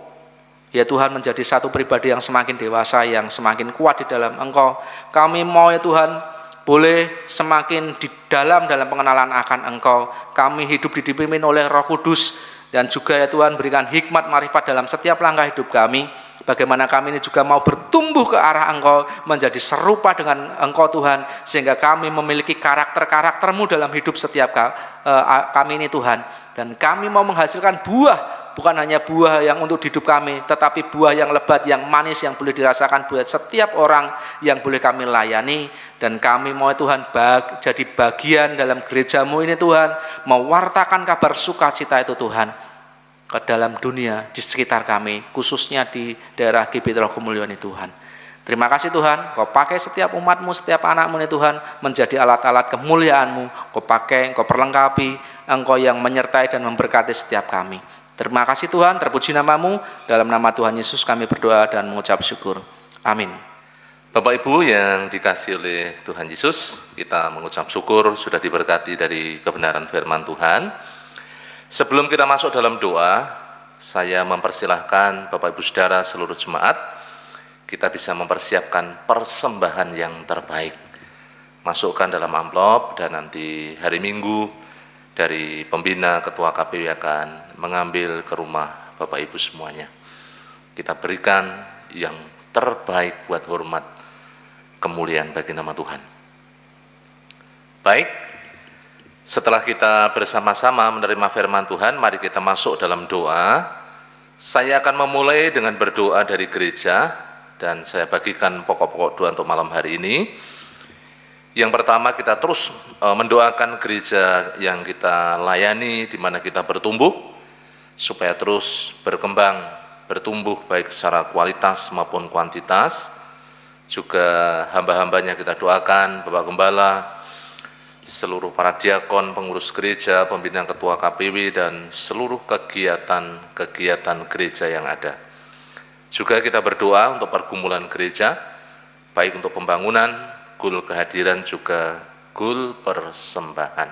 ya Tuhan, menjadi satu pribadi yang semakin dewasa, yang semakin kuat di dalam Engkau. Kami mau, ya Tuhan, boleh semakin di dalam pengenalan akan Engkau. Kami hidup dipimpin oleh Roh Kudus, dan juga ya Tuhan berikan hikmat marifat dalam setiap langkah hidup kami. Bagaimana kami ini juga mau bertumbuh ke arah Engkau, menjadi serupa dengan Engkau Tuhan, sehingga kami memiliki karakter-karakter-Mu dalam hidup setiap kami ini Tuhan. Dan kami mau menghasilkan buah, bukan hanya buah yang untuk hidup kami, tetapi buah yang lebat, yang manis, yang boleh dirasakan buat setiap orang yang boleh kami layani. Dan kami mau Tuhan jadi bagian dalam gereja-Mu ini Tuhan, mewartakan kabar sukacita itu Tuhan ke dalam dunia di sekitar kami, khususnya di daerah GBI Telogomulyo ini Tuhan. Terima kasih Tuhan, Kau pakai setiap umat-Mu, setiap anak-Mu ini Tuhan menjadi alat-alat kemuliaan-Mu. Kau pakai, Kau perlengkapi, Engkau yang menyertai dan memberkati setiap kami. Terima kasih Tuhan, terpuji nama-Mu. Dalam nama Tuhan Yesus kami berdoa dan mengucap syukur. Amin. Bapak Ibu yang dikasihi oleh Tuhan Yesus, kita mengucap syukur sudah diberkati dari kebenaran firman Tuhan. Sebelum kita masuk dalam doa, saya mempersilahkan Bapak Ibu Saudara seluruh jemaat, kita bisa mempersiapkan persembahan yang terbaik. Masukkan dalam amplop, dan nanti hari Minggu dari pembina ketua KPW akan mengambil ke rumah Bapak Ibu semuanya. Kita berikan yang terbaik buat hormat kemuliaan bagi nama Tuhan. Baik, setelah kita bersama-sama menerima firman Tuhan, mari kita masuk dalam doa. Saya akan memulai dengan berdoa dari gereja, dan saya bagikan pokok-pokok doa untuk malam hari ini. Yang pertama, kita terus mendoakan gereja yang kita layani, di mana kita bertumbuh, supaya terus berkembang, bertumbuh baik secara kualitas maupun kuantitas. Juga hamba-hambanya kita doakan, Bapak Gembala, seluruh para diakon, pengurus gereja, pembina ketua KPW, dan seluruh kegiatan gereja yang ada. Juga kita berdoa untuk pergumulan gereja, baik untuk pembangunan, gul kehadiran, juga gul persembahan.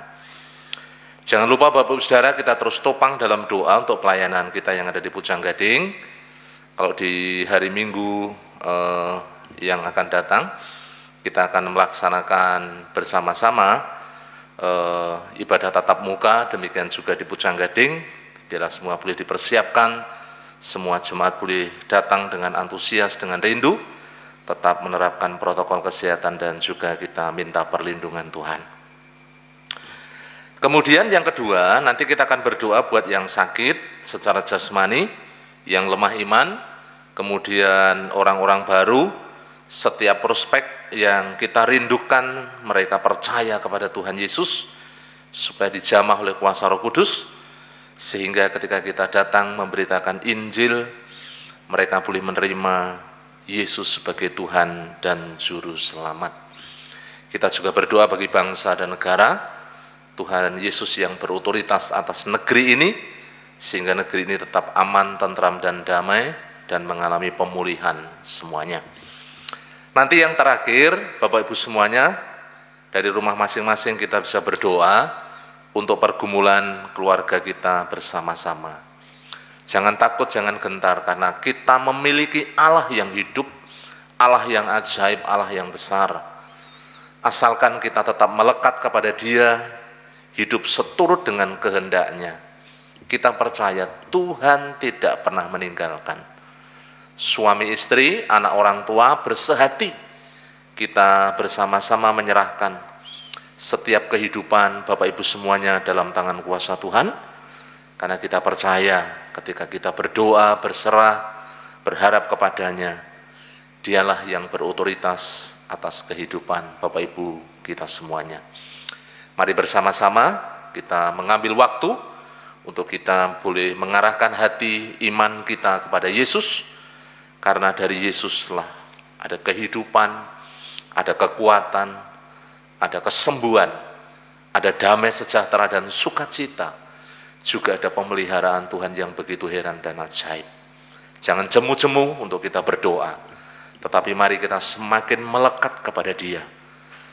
Jangan lupa Bapak Ibu Saudara, kita terus topang dalam doa untuk pelayanan kita yang ada di Pucang Gading. Kalau di hari Minggu yang akan datang, kita akan melaksanakan bersama-sama ibadah tatap muka, demikian juga di Pucang Gading. Biarlah semua boleh dipersiapkan, semua jemaat boleh datang dengan antusias, dengan rindu, tetap menerapkan protokol kesehatan, dan juga kita minta perlindungan Tuhan. Kemudian yang kedua, nanti kita akan berdoa buat yang sakit secara jasmani, yang lemah iman, kemudian orang-orang baru, setiap prospek yang kita rindukan mereka percaya kepada Tuhan Yesus, supaya dijamah oleh kuasa Roh Kudus, sehingga ketika kita datang memberitakan Injil, mereka boleh menerima Yesus sebagai Tuhan dan Juru Selamat. Kita juga berdoa bagi bangsa dan negara, Tuhan Yesus yang berotoritas atas negeri ini, sehingga negeri ini tetap aman, tentram, dan damai, dan mengalami pemulihan semuanya. Nanti yang terakhir, Bapak Ibu semuanya, dari rumah masing-masing kita bisa berdoa untuk pergumulan keluarga kita bersama-sama. Jangan takut, jangan gentar, karena kita memiliki Allah yang hidup, Allah yang ajaib, Allah yang besar. Asalkan kita tetap melekat kepada Dia, hidup seturut dengan kehendak-Nya. Kita percaya Tuhan tidak pernah meninggalkan. suami istri, anak orang tua bersehati, kita bersama-sama menyerahkan setiap kehidupan Bapak Ibu semuanya dalam tangan kuasa Tuhan, karena kita percaya ketika kita berdoa, berserah, berharap kepadanya, Dialah yang berotoritas atas kehidupan Bapak Ibu kita semuanya. Mari bersama-sama kita mengambil waktu untuk kita boleh mengarahkan hati iman kita kepada Yesus, karena dari Yesuslah ada kehidupan, ada kekuatan, ada kesembuhan, ada damai sejahtera dan sukacita, juga ada pemeliharaan Tuhan yang begitu heran dan ajaib. Jangan jemu-jemu untuk kita berdoa, tetapi mari kita semakin melekat kepada Dia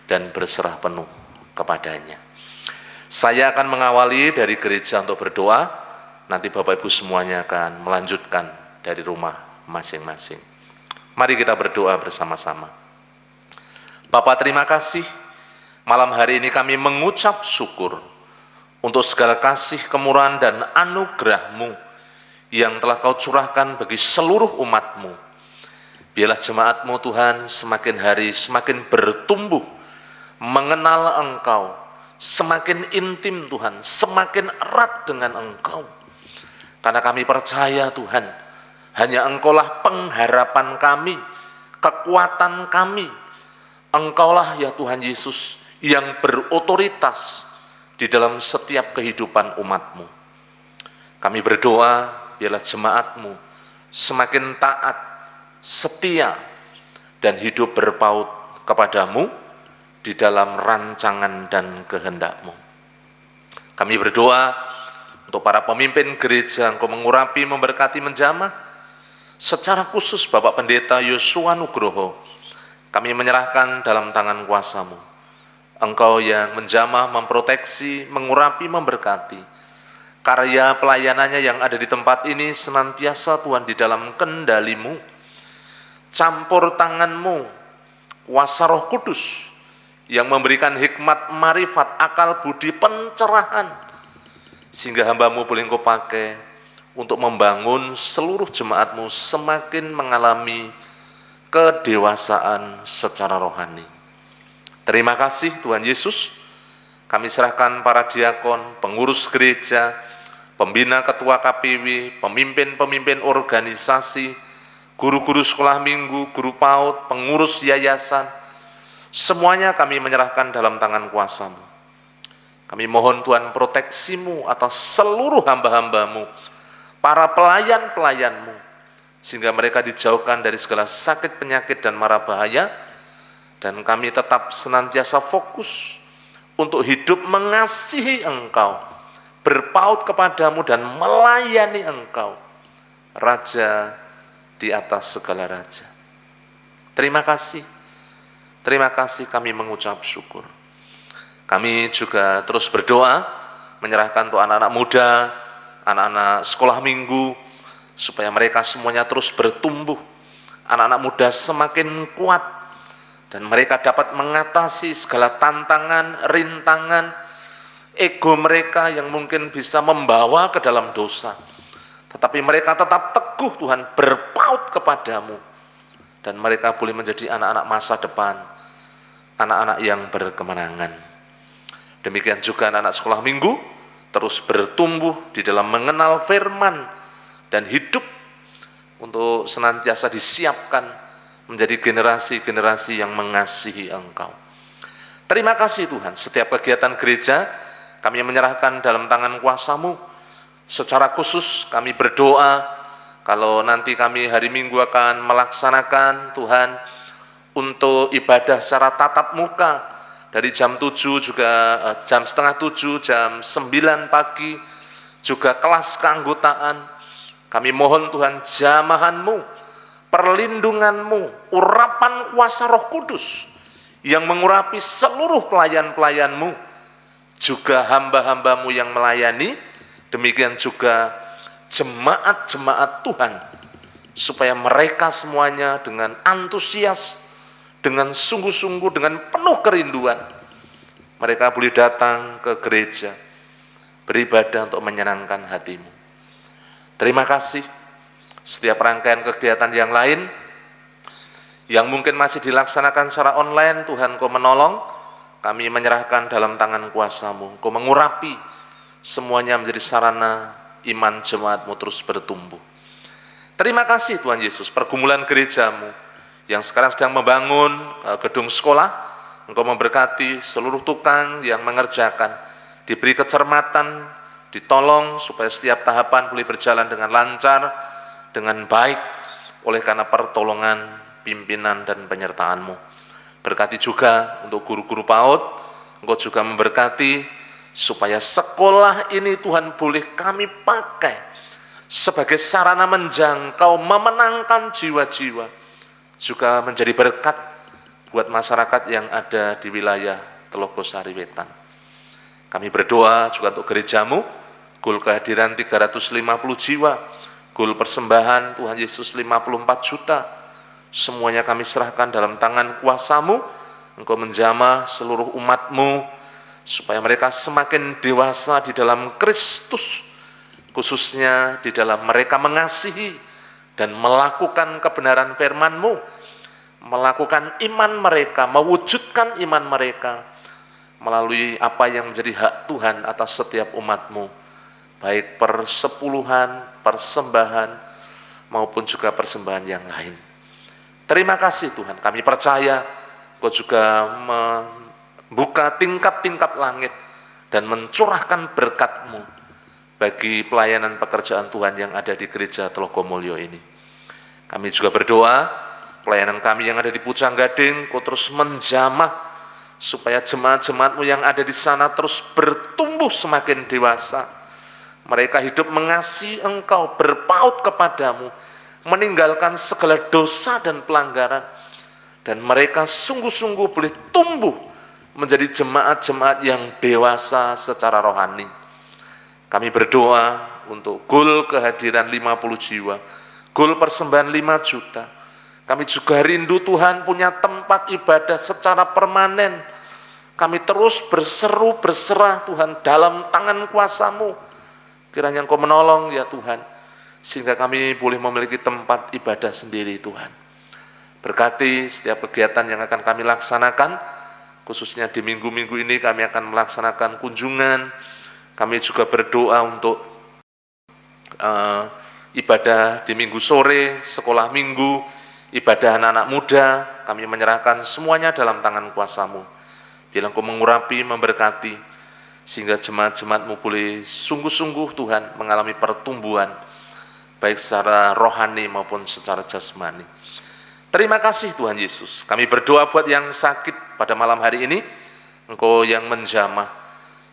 dan berserah penuh kepadanya. Saya akan mengawali dari gereja untuk berdoa, nanti Bapak Ibu semuanya akan melanjutkan dari rumah masing-masing. Mari kita berdoa bersama-sama. Bapa, terima kasih, malam hari ini kami mengucap syukur untuk segala kasih, kemurahan, dan anugerah-Mu yang telah Kau curahkan bagi seluruh umat-Mu. Biarlah jemaat-Mu Tuhan semakin hari semakin bertumbuh, mengenal Engkau, semakin intim Tuhan, semakin erat dengan Engkau. Karena kami percaya Tuhan, hanya Engkaulah pengharapan kami, kekuatan kami. Engkaulah ya Tuhan Yesus yang berotoritas di dalam setiap kehidupan umat-Mu. Kami berdoa, biarlah jemaat-Mu semakin taat, setia, dan hidup berpaut kepadamu di dalam rancangan dan kehendak-Mu. Kami berdoa untuk para pemimpin gereja, Engkau mengurapi, memberkati, menjamah, secara khusus Bapak Pendeta Yosua Nugroho, kami menyerahkan dalam tangan kuasa-Mu. Engkau yang menjamah, memproteksi, mengurapi, memberkati, karya pelayanannya yang ada di tempat ini senantiasa Tuhan di dalam kendali-Mu, campur tangan-Mu, kuasa Roh Kudus yang memberikan hikmat, marifat, akal, budi, pencerahan, sehingga hamba-Mu boleh Engkau pakai untuk membangun seluruh jemaat-Mu semakin mengalami kedewasaan secara rohani. Terima kasih Tuhan Yesus. Kami serahkan para diakon, pengurus gereja, pembina ketua KPW, pemimpin-pemimpin organisasi, guru-guru sekolah minggu, guru PAUD, pengurus yayasan, semuanya kami menyerahkan dalam tangan kuasa-Mu. Kami mohon Tuhan proteksi-Mu atas seluruh hamba-hamba-Mu, para pelayan-pelayan-Mu, sehingga mereka dijauhkan dari segala sakit, penyakit, dan mara bahaya, dan kami tetap senantiasa fokus untuk hidup mengasihi Engkau, berpaut kepadamu dan melayani Engkau, Raja di atas segala raja. Terima kasih kami mengucap syukur. Kami juga terus berdoa, menyerahkan untuk anak-anak muda, anak-anak sekolah minggu, supaya mereka semuanya terus bertumbuh, anak-anak muda semakin kuat, dan mereka dapat mengatasi segala tantangan, rintangan, ego mereka yang mungkin bisa membawa ke dalam dosa. Tetapi mereka tetap teguh Tuhan, berpaut kepadamu, dan mereka boleh menjadi anak-anak masa depan, anak-anak yang berkemenangan. Demikian juga anak-anak sekolah minggu terus bertumbuh di dalam mengenal firman dan hidup untuk senantiasa disiapkan menjadi generasi-generasi yang mengasihi Engkau. Terima kasih Tuhan, setiap kegiatan gereja kami menyerahkan dalam tangan kuasa-Mu. Secara khusus kami berdoa kalau nanti kami hari Minggu akan melaksanakan Tuhan untuk ibadah secara tatap muka dari jam 7 juga jam setengah 7, jam 9 pagi, juga kelas keanggotaan. Kami mohon Tuhan jamahan-Mu, perlindungan-Mu, urapan kuasa Roh Kudus yang mengurapi seluruh pelayan-pelayan-Mu, juga hamba-hamba-Mu yang melayani, demikian juga jemaat-jemaat Tuhan, supaya mereka semuanya dengan antusias, dengan sungguh-sungguh, dengan penuh kerinduan, mereka boleh datang ke gereja, beribadah untuk menyenangkan hati-Mu. Terima kasih Setiap rangkaian kegiatan yang lain yang mungkin masih dilaksanakan secara online, Tuhan Engkau menolong, kami menyerahkan dalam tangan kuasa-Mu. Engkau mengurapi semuanya menjadi sarana iman jemaat-Mu terus bertumbuh. Terima kasih Tuhan Yesus, pergumulan gereja-Mu yang sekarang sedang membangun gedung sekolah, Engkau memberkati seluruh tukang yang mengerjakan, diberi kecermatan, ditolong supaya setiap tahapan boleh berjalan dengan lancar, dengan baik, oleh karena pertolongan pimpinan dan penyertaan-Mu. Berkati juga untuk guru-guru PAUD, Engkau juga memberkati supaya sekolah ini Tuhan boleh kami pakai sebagai sarana menjangkau, memenangkan jiwa-jiwa, juga menjadi berkat buat masyarakat yang ada di wilayah Telogosari Wetan. Kami berdoa juga untuk gereja-Mu, goal kehadiran 350 jiwa, goal persembahan Tuhan Yesus 54 juta, semuanya kami serahkan dalam tangan kuasa-Mu. Engkau menjamah seluruh umat-Mu, supaya mereka semakin dewasa di dalam Kristus, khususnya di dalam mereka mengasihi dan melakukan kebenaran firman-Mu, melakukan iman mereka, mewujudkan iman mereka, melalui apa yang menjadi hak Tuhan atas setiap umat-Mu, baik persepuluhan, persembahan, maupun juga persembahan yang lain. Terima kasih Tuhan, kami percaya Engkau juga membuka tingkap-tingkap langit dan mencurahkan berkat-Mu bagi pelayanan pekerjaan Tuhan yang ada di gereja Telogomulyo ini. Kami juga berdoa, pelayanan kami yang ada di Pucang Gading, Kau terus menjamah supaya jemaat-jemaat-Mu yang ada di sana terus bertumbuh semakin dewasa. Mereka hidup mengasihi Engkau, berpaut kepadamu, meninggalkan segala dosa dan pelanggaran, dan mereka sungguh-sungguh boleh tumbuh menjadi jemaat-jemaat yang dewasa secara rohani. Kami berdoa untuk goal kehadiran 50 jiwa, goal persembahan 5 juta. Kami juga rindu Tuhan punya tempat ibadah secara permanen. Kami terus berseru, berserah Tuhan dalam tangan kuasa-Mu. Kiranya Engkau menolong ya Tuhan, sehingga kami boleh memiliki tempat ibadah sendiri Tuhan. Berkati setiap kegiatan yang akan kami laksanakan, khususnya di minggu-minggu ini kami akan melaksanakan kunjungan. Kami juga berdoa untuk ibadah di minggu sore, sekolah minggu, ibadah anak-anak muda. Kami menyerahkan semuanya dalam tangan kuasa-Mu. Bila Engkau mengurapi, memberkati, sehingga jemaat-jemaat-Mu boleh sungguh-sungguh Tuhan mengalami pertumbuhan, baik secara rohani maupun secara jasmani. Terima kasih Tuhan Yesus. Kami berdoa buat yang sakit pada malam hari ini, Engkau yang menjamah.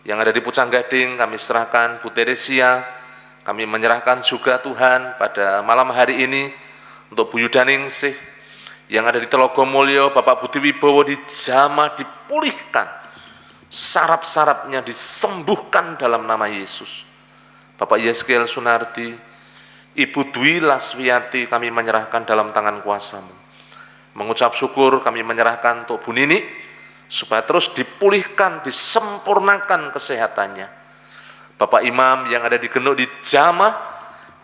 Yang ada di Pucang Gading kami serahkan Bu Teresia. Kami menyerahkan juga Tuhan pada malam hari ini untuk Bu Yudaningsih. Yang ada di Telogomulyo, Bapak Budi Wibowo dijamah, dipulihkan, saraf-sarafnya disembuhkan dalam nama Yesus. Bapak Yeskel Sunardi, Ibu Dwi Laswiati kami menyerahkan dalam tangan kuasa-Mu. Mengucap syukur kami menyerahkan untuk Bu Nini, supaya terus dipulihkan, disempurnakan kesehatannya. Bapak Imam yang ada di Genuk dijamah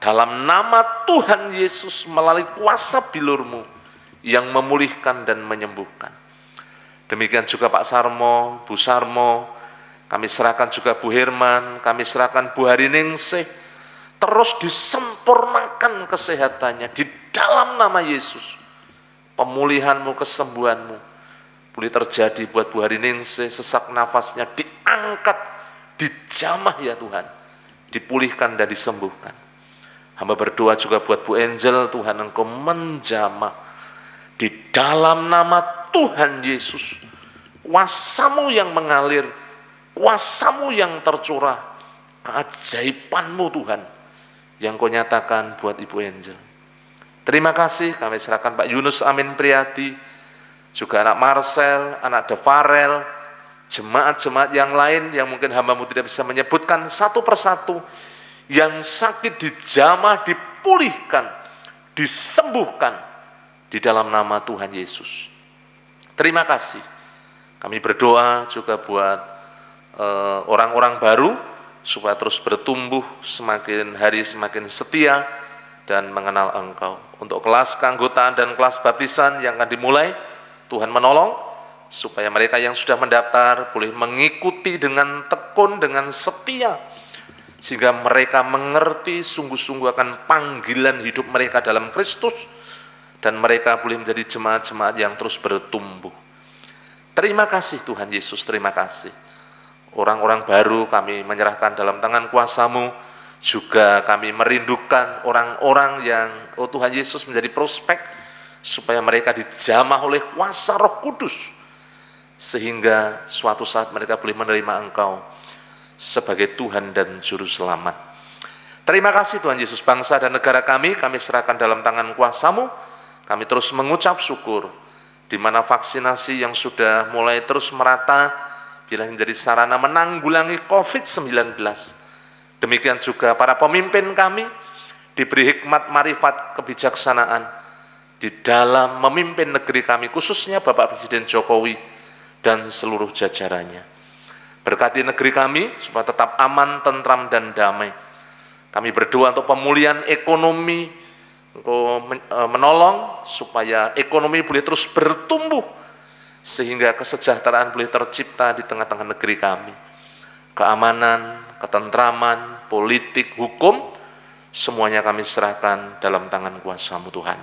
dalam nama Tuhan Yesus melalui kuasa bilur-Mu yang memulihkan dan menyembuhkan. Demikian juga Pak Sarmo, Bu Sarmo, kami serahkan juga Bu Herman, kami serahkan Bu Hariningsih, terus disempurnakan kesehatannya di dalam nama Yesus. Pemulihan-Mu, kesembuhan-Mu boleh terjadi buat Bu Hariningsih, sesak nafasnya diangkat, dijamah ya Tuhan, dipulihkan dan disembuhkan. Hamba berdoa juga buat Bu Angel, Tuhan Engkau menjamah di dalam nama Tuhan Yesus. Kuasa-Mu yang mengalir, kuasa-Mu yang tercurah, keajaiban-Mu Tuhan yang Kau nyatakan buat Ibu Angel. Terima kasih, kami serahkan Pak Yunus Amin Priyadi, juga anak Marcel, anak Devarel, jemaat-jemaat yang lain yang mungkin hamba-Mu tidak bisa menyebutkan satu persatu, yang sakit dijamah, dipulihkan, disembuhkan di dalam nama Tuhan Yesus. Terima kasih. Kami berdoa juga buat orang-orang baru, supaya terus bertumbuh, semakin hari semakin setia, dan mengenal Engkau. Untuk kelas keanggotaan dan kelas baptisan yang akan dimulai, Tuhan menolong supaya mereka yang sudah mendaftar boleh mengikuti dengan tekun, dengan setia, sehingga mereka mengerti sungguh-sungguh akan panggilan hidup mereka dalam Kristus, dan mereka boleh menjadi jemaat-jemaat yang terus bertumbuh. Terima kasih Tuhan Yesus, terima kasih. Orang-orang baru kami menyerahkan dalam tangan kuasa-Mu, juga kami merindukan orang-orang yang, oh Tuhan Yesus, menjadi prospek, supaya mereka dijamah oleh kuasa Roh Kudus, sehingga suatu saat mereka boleh menerima Engkau sebagai Tuhan dan Juru Selamat. Terima kasih Tuhan Yesus, bangsa dan negara kami serahkan dalam tangan kuasa-Mu. Kami terus mengucap syukur, di mana vaksinasi yang sudah mulai terus merata, bila menjadi sarana menanggulangi COVID-19. Demikian juga para pemimpin kami, diberi hikmat, marifat, kebijaksanaan, di dalam memimpin negeri kami, khususnya Bapak Presiden Jokowi dan seluruh jajarannya. Berkati negeri kami, supaya tetap aman, tentram, dan damai. Kami berdoa untuk pemulihan ekonomi, Engkau menolong supaya ekonomi boleh terus bertumbuh, sehingga kesejahteraan boleh tercipta di tengah-tengah negeri kami. Keamanan, ketentraman, politik, hukum, semuanya kami serahkan dalam tangan kuasa-Mu Tuhan.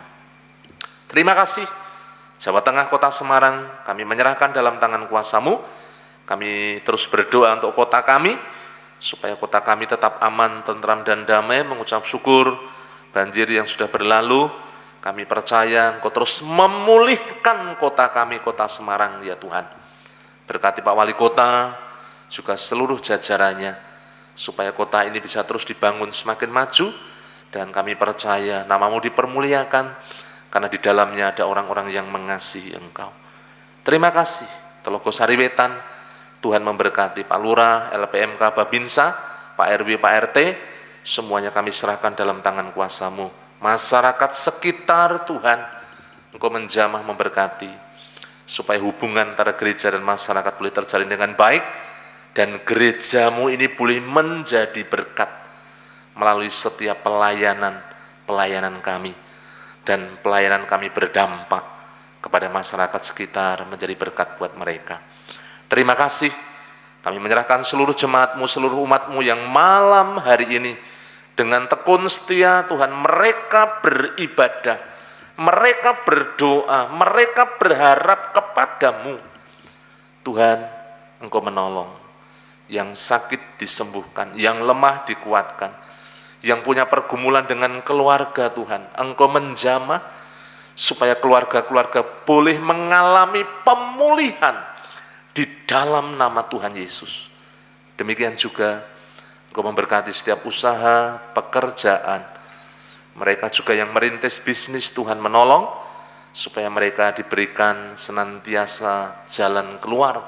Terima kasih. Jawa Tengah, Kota Semarang, kami menyerahkan dalam tangan kuasa-Mu. Kami terus berdoa untuk kota kami, supaya kota kami tetap aman, tentram, dan damai. Mengucap syukur banjir yang sudah berlalu, kami percaya Engkau terus memulihkan kota kami, Kota Semarang, ya Tuhan. Berkati Pak Wali Kota, juga seluruh jajarannya, supaya kota ini bisa terus dibangun semakin maju, dan kami percaya nama-Mu dipermuliakan, karena di dalamnya ada orang-orang yang mengasihi Engkau. Terima kasih. Telogo Sariwetan, Tuhan memberkati Pak Lurah, LPMK, Babinsa, Pak RW, Pak RT, semuanya kami serahkan dalam tangan kuasa-Mu. Masyarakat sekitar Tuhan, Engkau menjamah, memberkati, supaya hubungan antara gereja dan masyarakat boleh terjalin dengan baik, dan gereja-Mu ini boleh menjadi berkat melalui setiap pelayanan kami, dan pelayanan kami berdampak kepada masyarakat sekitar, menjadi berkat buat mereka. Terima kasih. Kami menyerahkan seluruh jemaat-Mu, seluruh umat-Mu yang malam hari ini dengan tekun setia, Tuhan, mereka beribadah, mereka berdoa, mereka berharap kepada-Mu. Tuhan, Engkau menolong, yang sakit disembuhkan, yang lemah dikuatkan, yang punya pergumulan dengan keluarga, Tuhan, Engkau menjamah, supaya keluarga-keluarga boleh mengalami pemulihan di dalam nama Tuhan Yesus. Demikian juga Engkau memberkati setiap usaha, pekerjaan. Mereka juga yang merintis bisnis, Tuhan menolong, supaya mereka diberikan senantiasa jalan keluar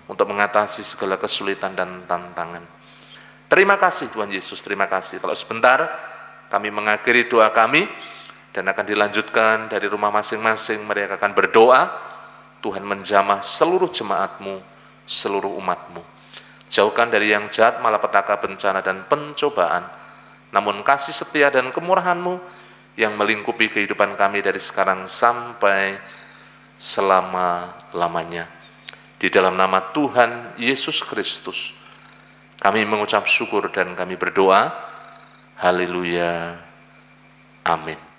untuk mengatasi segala kesulitan dan tantangan. Terima kasih Tuhan Yesus, terima kasih. Kalau sebentar kami mengakhiri doa kami, dan akan dilanjutkan dari rumah masing-masing, mereka akan berdoa. Tuhan menjamah seluruh jemaat-Mu, seluruh umat-Mu. Jauhkan dari yang jahat, malapetaka, bencana, dan pencobaan. Namun kasih setia dan kemurahan-Mu yang melingkupi kehidupan kami dari sekarang sampai selama-lamanya. Di dalam nama Tuhan Yesus Kristus, kami mengucap syukur dan kami berdoa. Haleluya. Amin.